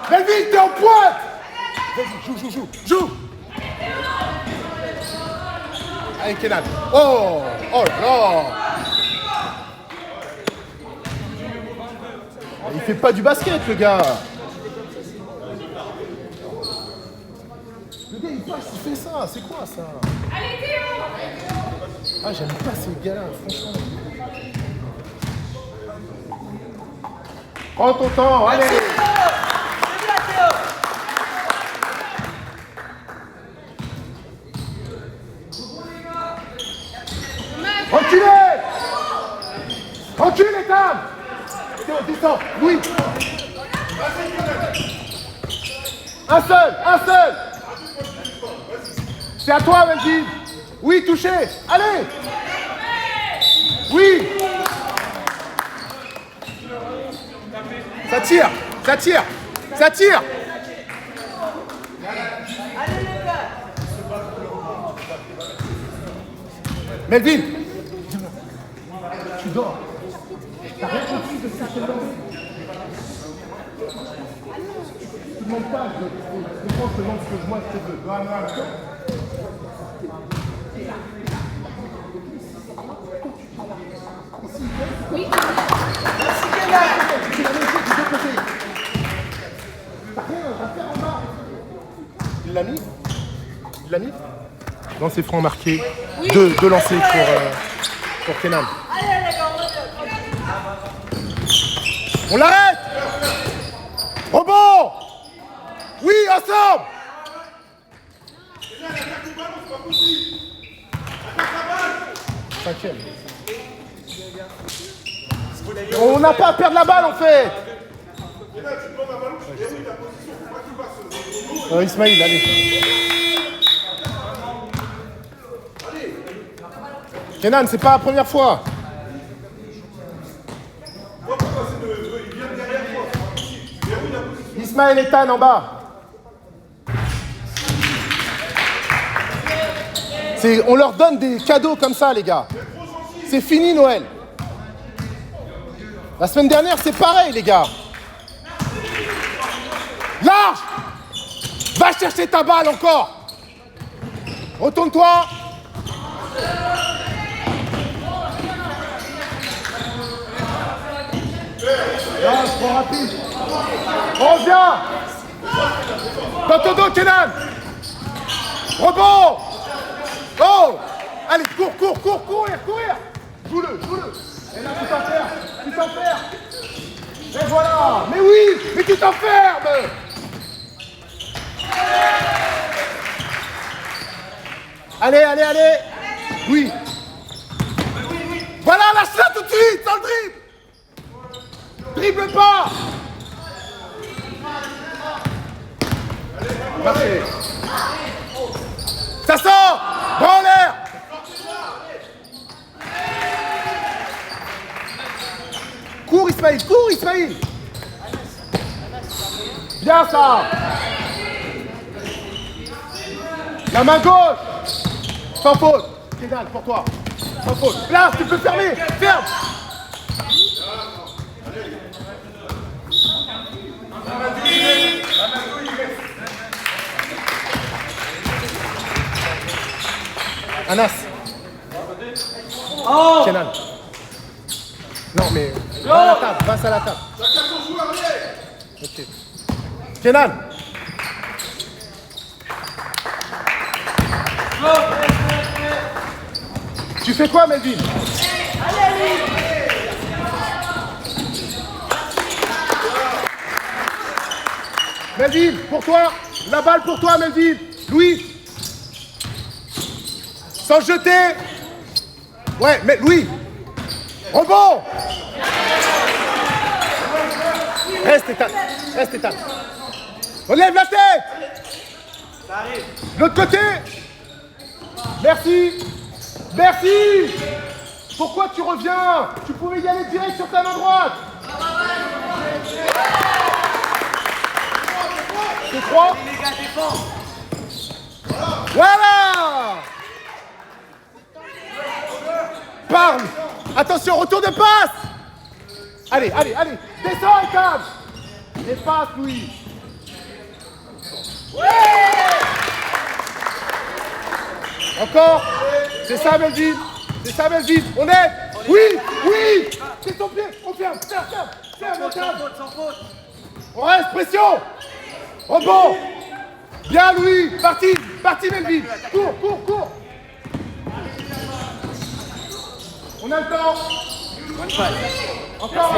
Melville, t'es en pointe. Vas-y, joue. Allez, Kenan. Oh là là. Il fait pas du basket, le gars. Le gars, il passe, il fait ça. C'est quoi, ça? Allez, Théo! Ah, j'aime pas ces gars-là, franchement. Prends ton temps, allez. Recule, Ethan. Théo, descends. Louis. Un seul. C'est à toi, Melville. Oui, touché. Allez. Oui. Ça tire. Melville. Tu dors. T'as rien compris de ça, tu ne demandes pas, je pense que demande ce que moi je te veux. Oui, Merci, Kenan. C'est la même chose du deux côtés. T'as rien à faire en bas. Il l'a mis? Lancers francs marqués. Deux lancers pour Kenan. On l'arrête. Rebond. Oui, ensemble. Cinquième. On n'a pas à perdre la balle en fait. Ismaïl, allez. Kenan, c'est pas la première fois. Ismaël et Tan en bas. On leur donne des cadeaux comme ça, les gars. C'est fini, Noël. La semaine dernière, c'est pareil, les gars. Large. Va chercher ta balle encore. Retourne-toi. Large, trop rapide. Reviens. Dans ton dos, Kenan. Rebond. Oh. Allez, cours. Courir. Joue-le. Et là, tu t'enfermes. Et voilà. Mais oui, mais tu t'enfermes. Allez. Oui. Voilà, lâche-la tout de suite, dans le dribble. Dribble pas. Parfait. Ça sort. Bras en l'air. Cours Ismaïl. Bien ça. La main gauche. Sans faute. Kenan, pour toi. Sans faute. Là, tu peux fermer. Ferme. Anas. Oh. Kenan. Non, mais va à la table, passe à la table. Ok. Kenan. Tu fais quoi, Melvin? Melvin, pour toi. La balle pour toi, Melvin. Louis. Sans jeter. Ouais, mais Louis. Rebond. Reste état. Relève la tête. L'autre côté. Merci. Pourquoi tu reviens? Tu pouvais y aller direct sur ta main droite. C'est 3. Voilà. Parle. Attention, retour de passe. Allez. Descends, Ethan. Et passe, Louis. Encore. C'est ça, Melvin. On est. Oui. C'est ton pied. On ferme. Sans faute. On reste, pression. Rebond. Bien, Louis. Parti, Melvin. Cours. On a le temps. Encore.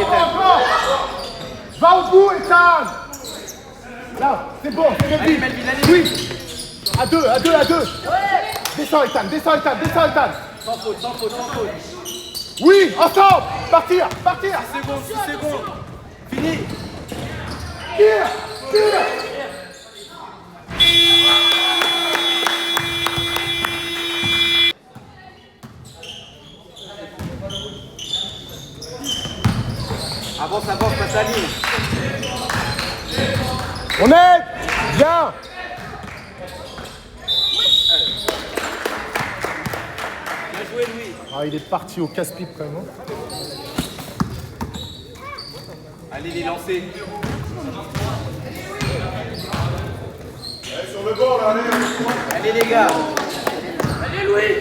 Va au bout, Ethan. Là, c'est bon, c'est Melvin. Oui. À deux. Descends, Ethan. Sans faute. Oui, ensemble. Partir. 6 secondes. Fini. Tire. Avance, passe la ligne. On est bien. Bien joué, Louis. Ah, il est parti au casse-pipe quand même. Allez, les lancer. Sur le bord, là, allez. Allez, les gars. Allez, Louis.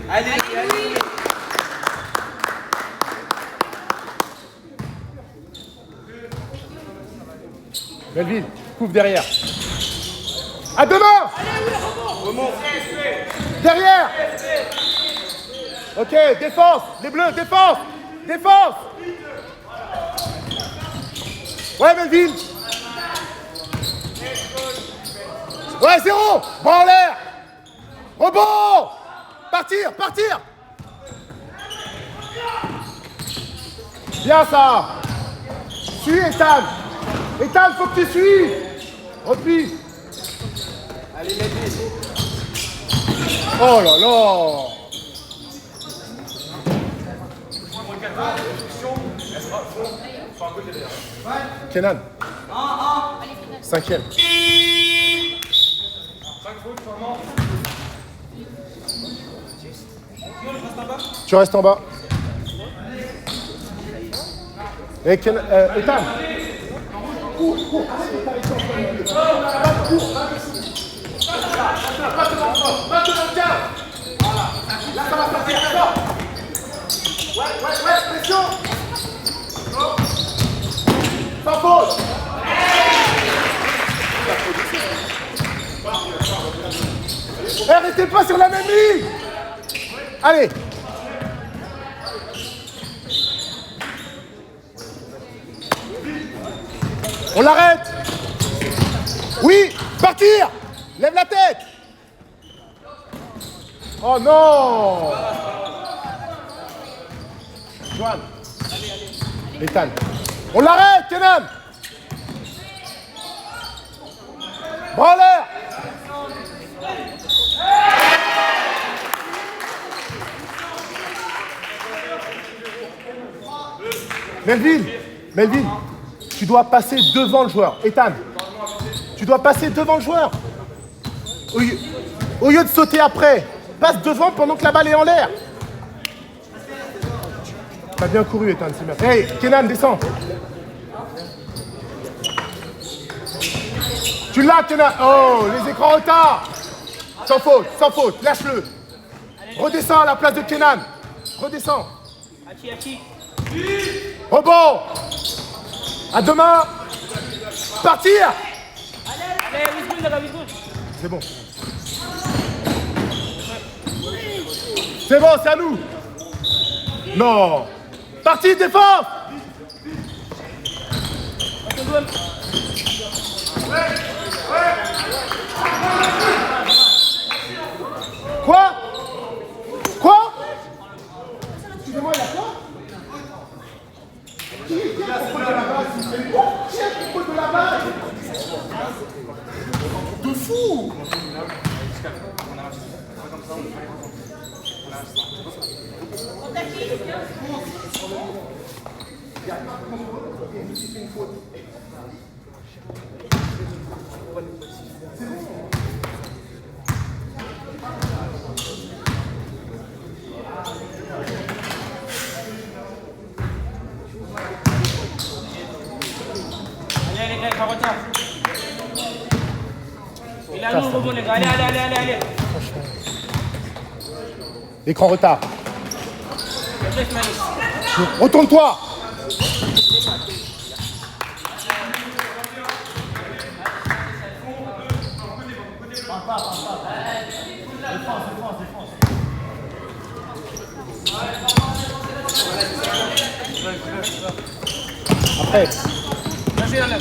Allez. Melvin, couvre derrière. À deux mains. Derrière. Ok, défense. Les bleus, défense. Défense. Ouais, Melville. Ouais, 0. Bon en l'air. Rebond. Partir, partir. Bien ça. Suis Ethan. Ethan, faut que tu suives. Replie. Allez, Melville. Oh là là. Kenan. 5e. Tu restes en bas. Et Ethan. Cours. Maintenant, tiens. Là, ça va sortir. Ouais, pression. Sans faute. Restez pas sur la même ligne. Allez. On l'arrête. Oui, partir. Lève la tête. Oh non. Joanne. Ethan. On l'arrête, Kenan. Branleur. Melville, tu dois passer devant le joueur. Ethan, tu dois passer devant le joueur. Au lieu de sauter après, passe devant pendant que la balle est en l'air. T'as bien couru, Ethan, c'est bien. Hey, Kenan, descends. Tu l'as, Kenan. Oh, les écrans en retard. Sans faute, lâche-le. Redescends à la place de Kenan. Redescends. Hachi. Rebond. À deux mains. Partir. Allez, Wisgood. C'est bon. C'est bon, c'est à nous. Non. Parti, défense. Quoi? Excusez-moi, il y a quoi? Qui est à propos de la base? Qui est à propos de la base? De fou! Allez, pas retard. Il a nous, rebond, les gars. Allez. Écran retard. Retourne-toi.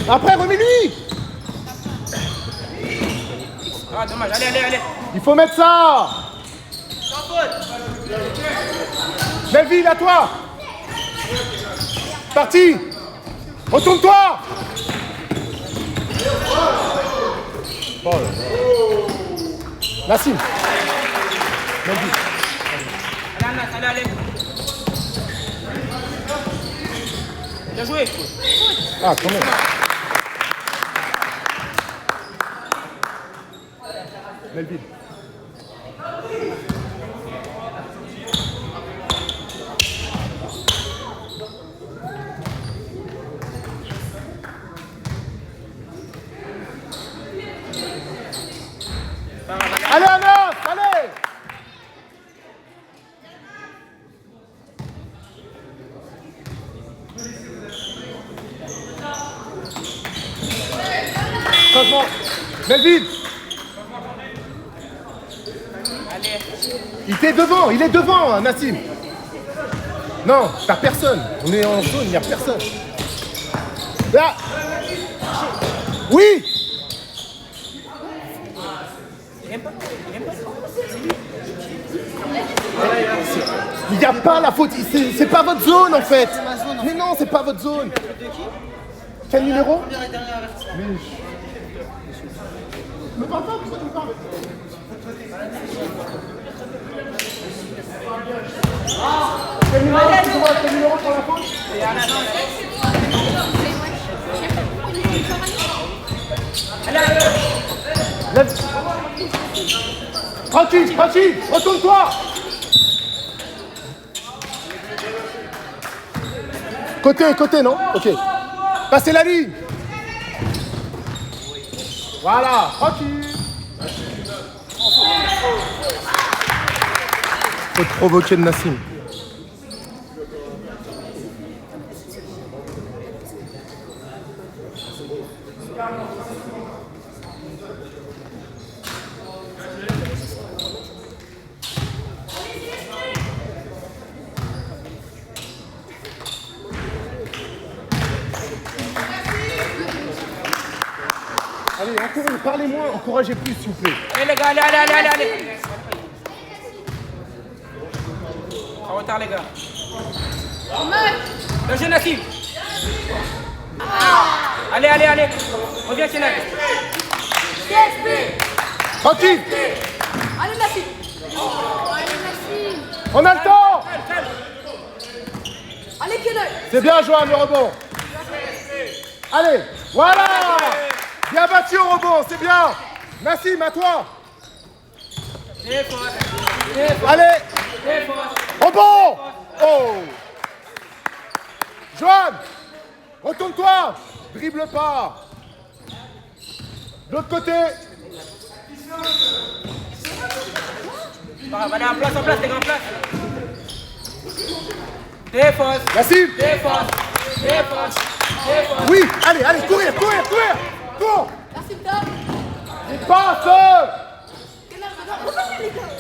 Après, remets-lui. Ah, dommage. Allez. Il faut mettre ça. Sans faute. Melville, à toi. Parti. Retourne-toi. Oh là là. Nassim. Melville. Allez. Bien joué. Ah, quand même. Melville. Allez, Anas, allez. Belville. Allez. Il est devant, Nassim. Non, t'as personne. On est en zone, il n'y a personne. Là. Oui. Il n'y a pas la faute. C'est pas votre zone en fait. Mais non, c'est pas votre zone. Quel numéro? Me parle pas, pourquoi tu me parles? Quel numéro pour la faute? Lève. Tranquille, tranquille, retourne-toi. Côté, non? Ok. Passez la ligne. Voilà, tranquille. Faut te provoquer de Nassim. Allez, parlez-moi, encouragez plus s'il vous plaît. Allez les gars, allez. En retard les gars. Le jeune Nassim. Allez. Reviens Kenan. Tranquille. Allez, Nassim. On a le temps. Allez, Kenan. C'est bien, Johan, le rebond. Allez, voilà. Bien battu au rebond, c'est bien. Nassim, à toi. Allez. Rebond. Oh. Johan, retourne-toi. Dribble pas. De l'autre côté. Allez, en place les gars, en place. Défense. Nassim. Défense. Oui, allez, courir. Cours. Nassim, top. Passe. Kenan, maintenant, revenez, les gars.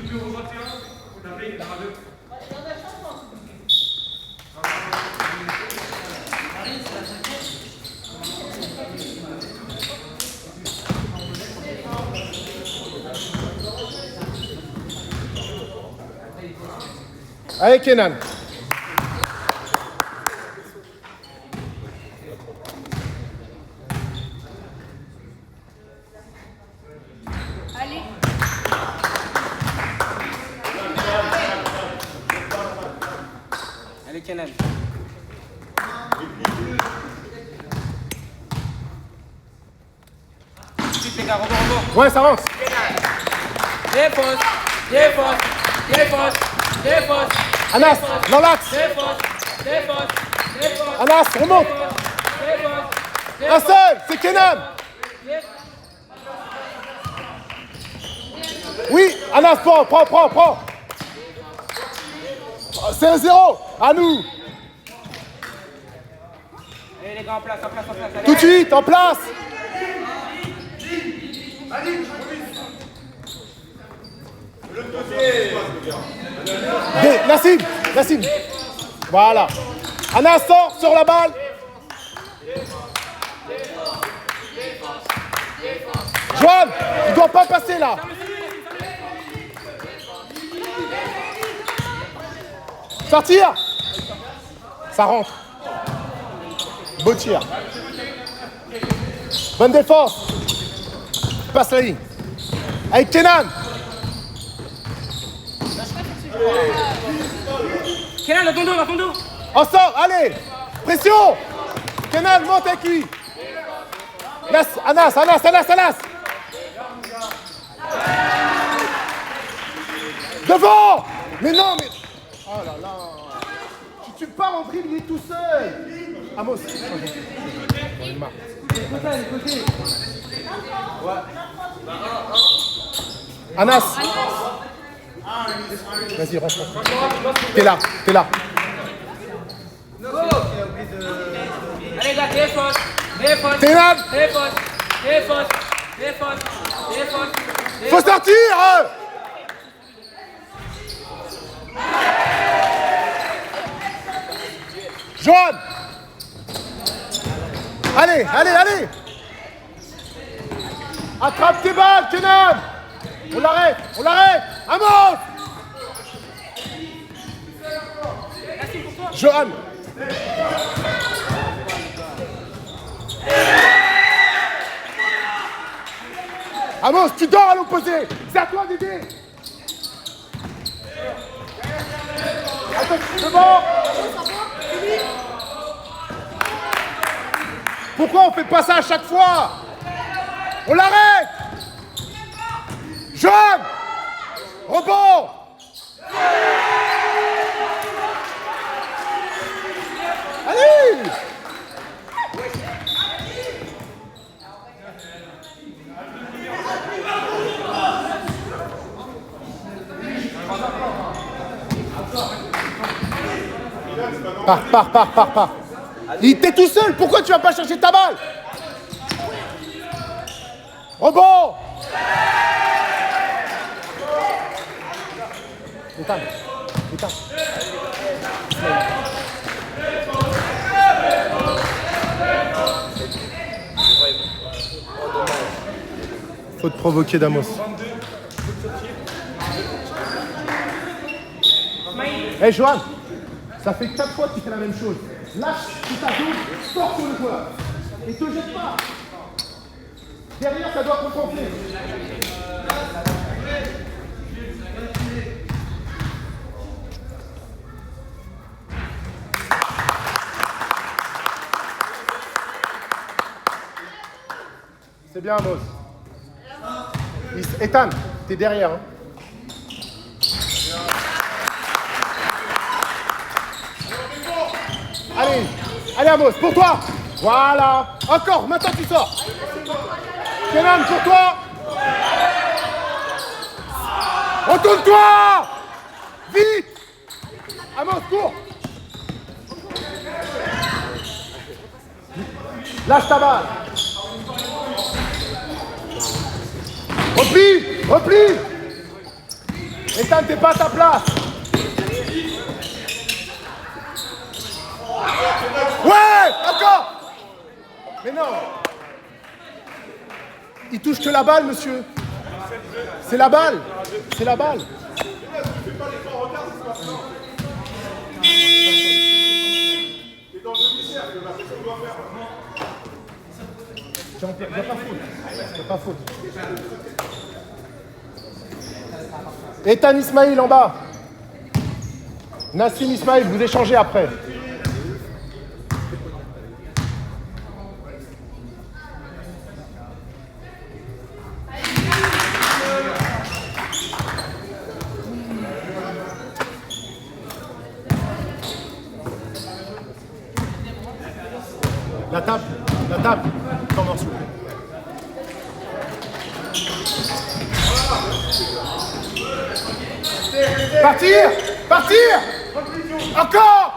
Numéro 21, vous tapez, il y en aura 2. Allez, Kenan. Allez. Allez Kenan. Vite les gars, rebond. Ouais, ça avance. Défense. Anas, dans l'axe. Défense. Anas, remonte. Un seul, c'est Kenan. Oui, Anas, prends. C'est 1-0, à nous. Allez les gars, en place. Allez. Tout de suite, en place. Nassim. Voilà. Anas sort sur la balle. Joanne, il ne doit pas passer là. Sortir. Ça rentre. Beau tir. Bonne défense. Passe la ligne. Avec Kenan. Kenan, dans ton dos. On sort, allez. Pression. Kenan, monte avec lui. Anas. Devant. Mais non, mais... Oh là là. Tu pars en dribble, il est tout seul. Amos. Anas. Vas-y, rentre. T'es là. Allez, gars, défense. Défense. Ténab. Défense. Défense. Défense. Défense. Faut sortir. Johan. Allez, allez, allez. Attrape tes balles, Kenan. On l'arrête, on l'arrête. Amos. Johan. Amos, tu dors à l'opposé. C'est à toi d'aider. Attends, c'est bon. Pourquoi on fait pas ça à chaque fois? On l'arrête. Jean. Rebond. Allez. Pars. Il était tout seul, pourquoi tu vas pas chercher ta balle? Rebond. Éteins. Faut te provoquer d'Amos. Hey Johan, ça fait 4 fois que tu fais la même chose. Lâche, tu t'ajoutes, sors sur le joueur. Et te jette pas. Derrière, ça doit compenser. C'est bien, Amos. Ethan, t'es derrière. Hein. Allez Amos, pour toi. Voilà. Encore, maintenant tu sors. Kenan, pour toi. Retourne-toi. Vite. Amos, cours. Lâche ta balle. Replie. Ethan, t'es pas à ta place. Ouais, encore. Mais non. Il touche que la balle, monsieur. C'est la balle. T'es dans le demi-cercle, là, c'est ce qu'on doit faire. Il n'y a pas faute. Ethan Ismail en bas. Nassim Ismail, vous échangez après. La table. Sans morceau. Partir. Encore.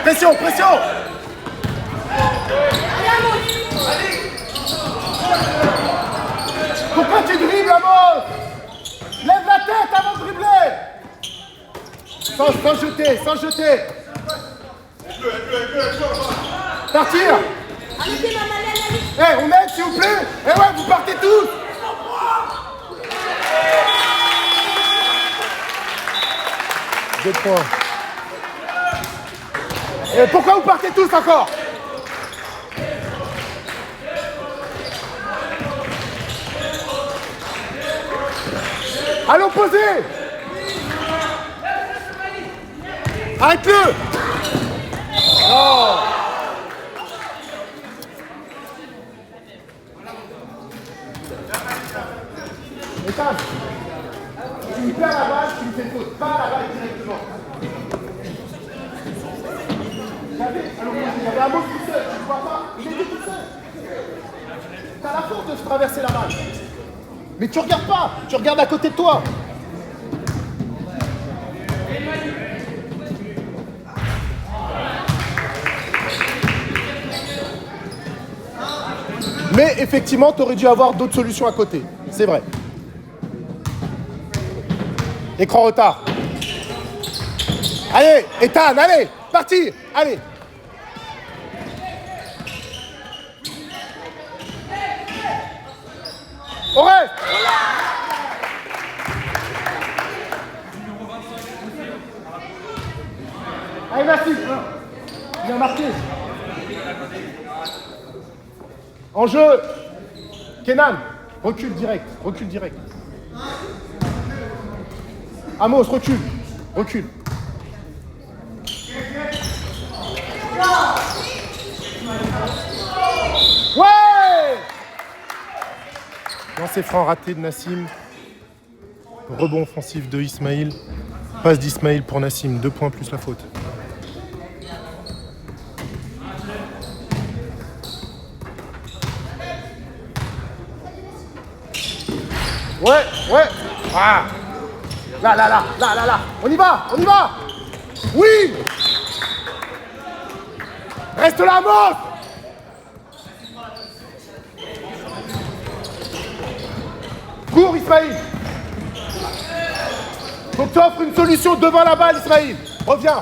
Pression. Pourquoi tu dribbles, Amos? Lève la tête avant de dribbler. Sans jeter. Partir. On aide s'il vous plaît. Ouais, vous partez tous. Deux points. Et pourquoi vous partez tous encore? À l'opposé. Arrête-le. Oh. Ethan, tu me perds la balle, tu me fais faute. Pas la balle directement. Il y avait un mot tout seul, tu ne vois pas. Il était tout seul. T'as la force de se traverser la balle. Mais tu regardes pas, tu regardes à côté de toi. Mais effectivement, tu aurais dû avoir d'autres solutions à côté. C'est vrai. Écran retard. Allez, Ethan, allez, parti, allez. On reste. Allez, merci. Il a marqué. En jeu. Kenan, recule direct, recule direct. Amos, recule, recule. Ouais! Lancer franc raté de Nassim. Rebond offensif de Ismail. Passe d'Ismail pour Nassim. 2 points plus la faute. Ouais, ouais. Ah. Là. On y va, on y va. Oui. Reste là, Amos. Cours, Ismail. Faut que tu offres une solution devant la balle, Ismail. Reviens.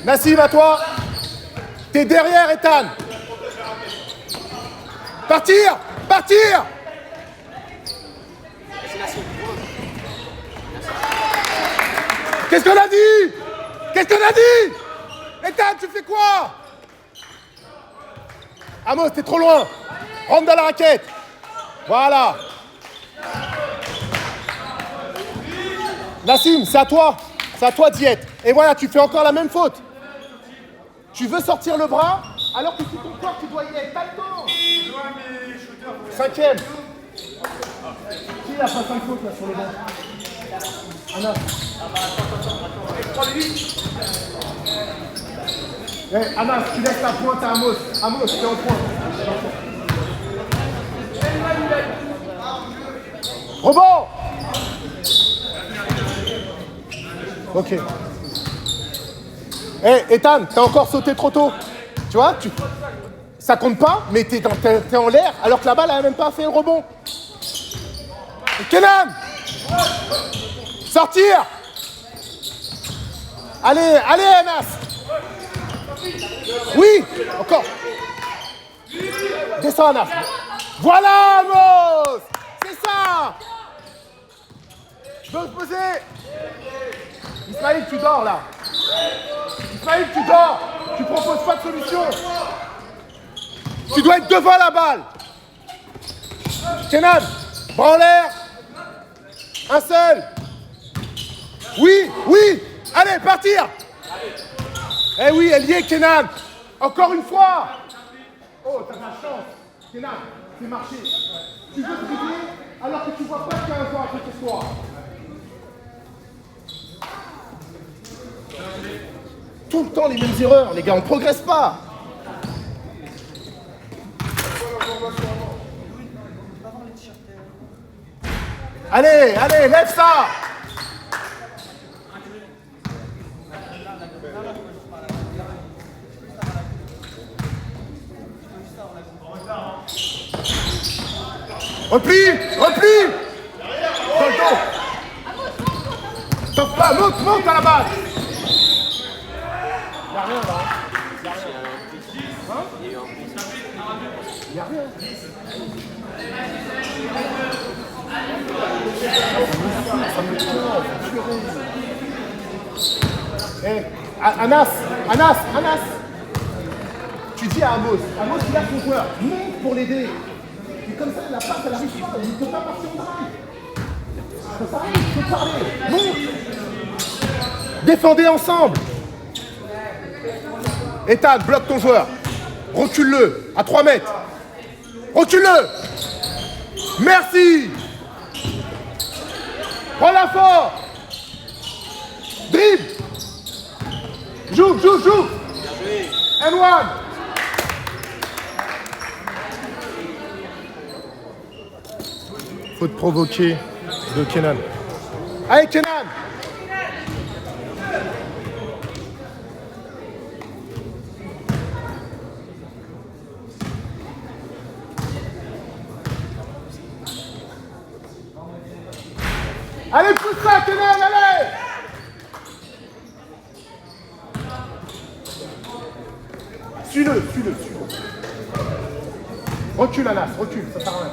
Nassim, à toi. T'es derrière, Ethan. Partir. Qu'est-ce qu'on a dit? Ethan, tu fais quoi? Amos, t'es trop loin. Rentre dans la raquette. Voilà. Nassim, c'est à toi d'y être. Et voilà, tu fais encore la même faute. Tu veux sortir le bras, alors que sur ton corps, tu dois y être. Pas le temps. 5e. Qui a pas 5 fautes là sur le banc? Anas. Hey, Anas, tu laisses la pointe à Amos. Amos, tu es en pointe. Rebond. Ok. Hey, Ethan, t'as encore sauté trop tôt. Tu vois, ça compte pas, mais t'es en l'air, alors que la balle, elle a même pas fait le rebond. Kenan! Sortir! Allez, Anas! Oui! Encore! Descends, Anas! Voilà, Amos! C'est ça! Je veux te poser! Ismail, tu dors, là! Ismail, tu dors! Tu proposes pas de solution! Tu dois être devant la balle! Kenan! Bras en l'air! Un seul! Oui! Allez, partir! Eh oui, elle y est, Kenan! Encore une fois! Oh, t'as de la chance! Kenan, c'est marché! Tu veux dribbler alors que tu vois pas qu'il y a un joueur à côté de toi! Tout le temps les mêmes erreurs, les gars, on progresse pas! Allez, lève ça! Replie! Dans le dos! T'offres pas, monte à la base! Y'a rien là! Y'a rien! Ça me tue. Hey, Anas! Tu dis à Amos, il a son joueur, monte pour l'aider. Et comme ça, la passe, elle arrive pas, il ne peut pas partir en drive. Ça s'arrive, il faut parler. Monte! Défendez ensemble! Ethan, bloque ton joueur. Recule-le, à 3 mètres. Recule-le! Merci! Prends la fort! Dribble! Joue! And one! Faute provoquée de Kenan. Allez, Kenan! Allez, pousse ça, Kenan, allez! Suis-le. Recule, Anas, recule, ça sert à rien.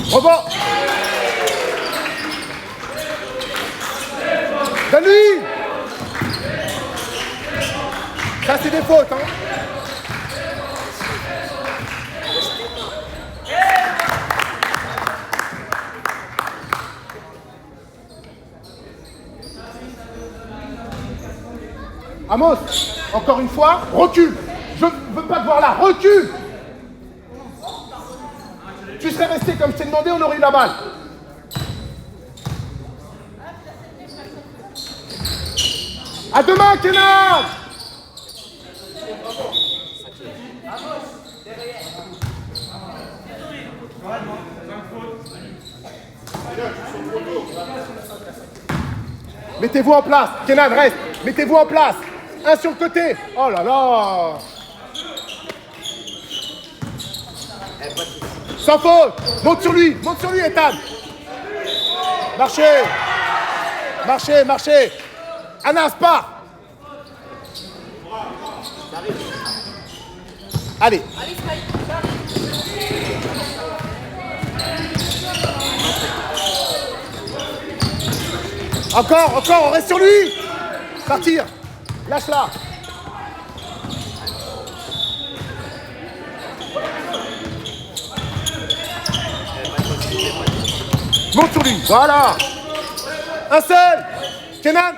Rebond! Donne-lui! Ça, c'est des fautes, hein? Amos, encore une fois, recule. Je ne veux pas te voir là, recule. Tu serais resté comme je t'ai demandé, on aurait eu la balle. À demain, Kenan. Mettez-vous en place. Kenan, reste. Mettez-vous en place. Un sur le côté. Oh là là. Sans faute. Monte sur lui, Ethan. Marchez. Anas, part. Allez. Encore, on reste sur lui. Partir. Lâche-la. Monte sur lui. Voilà. Un seul. Kenan.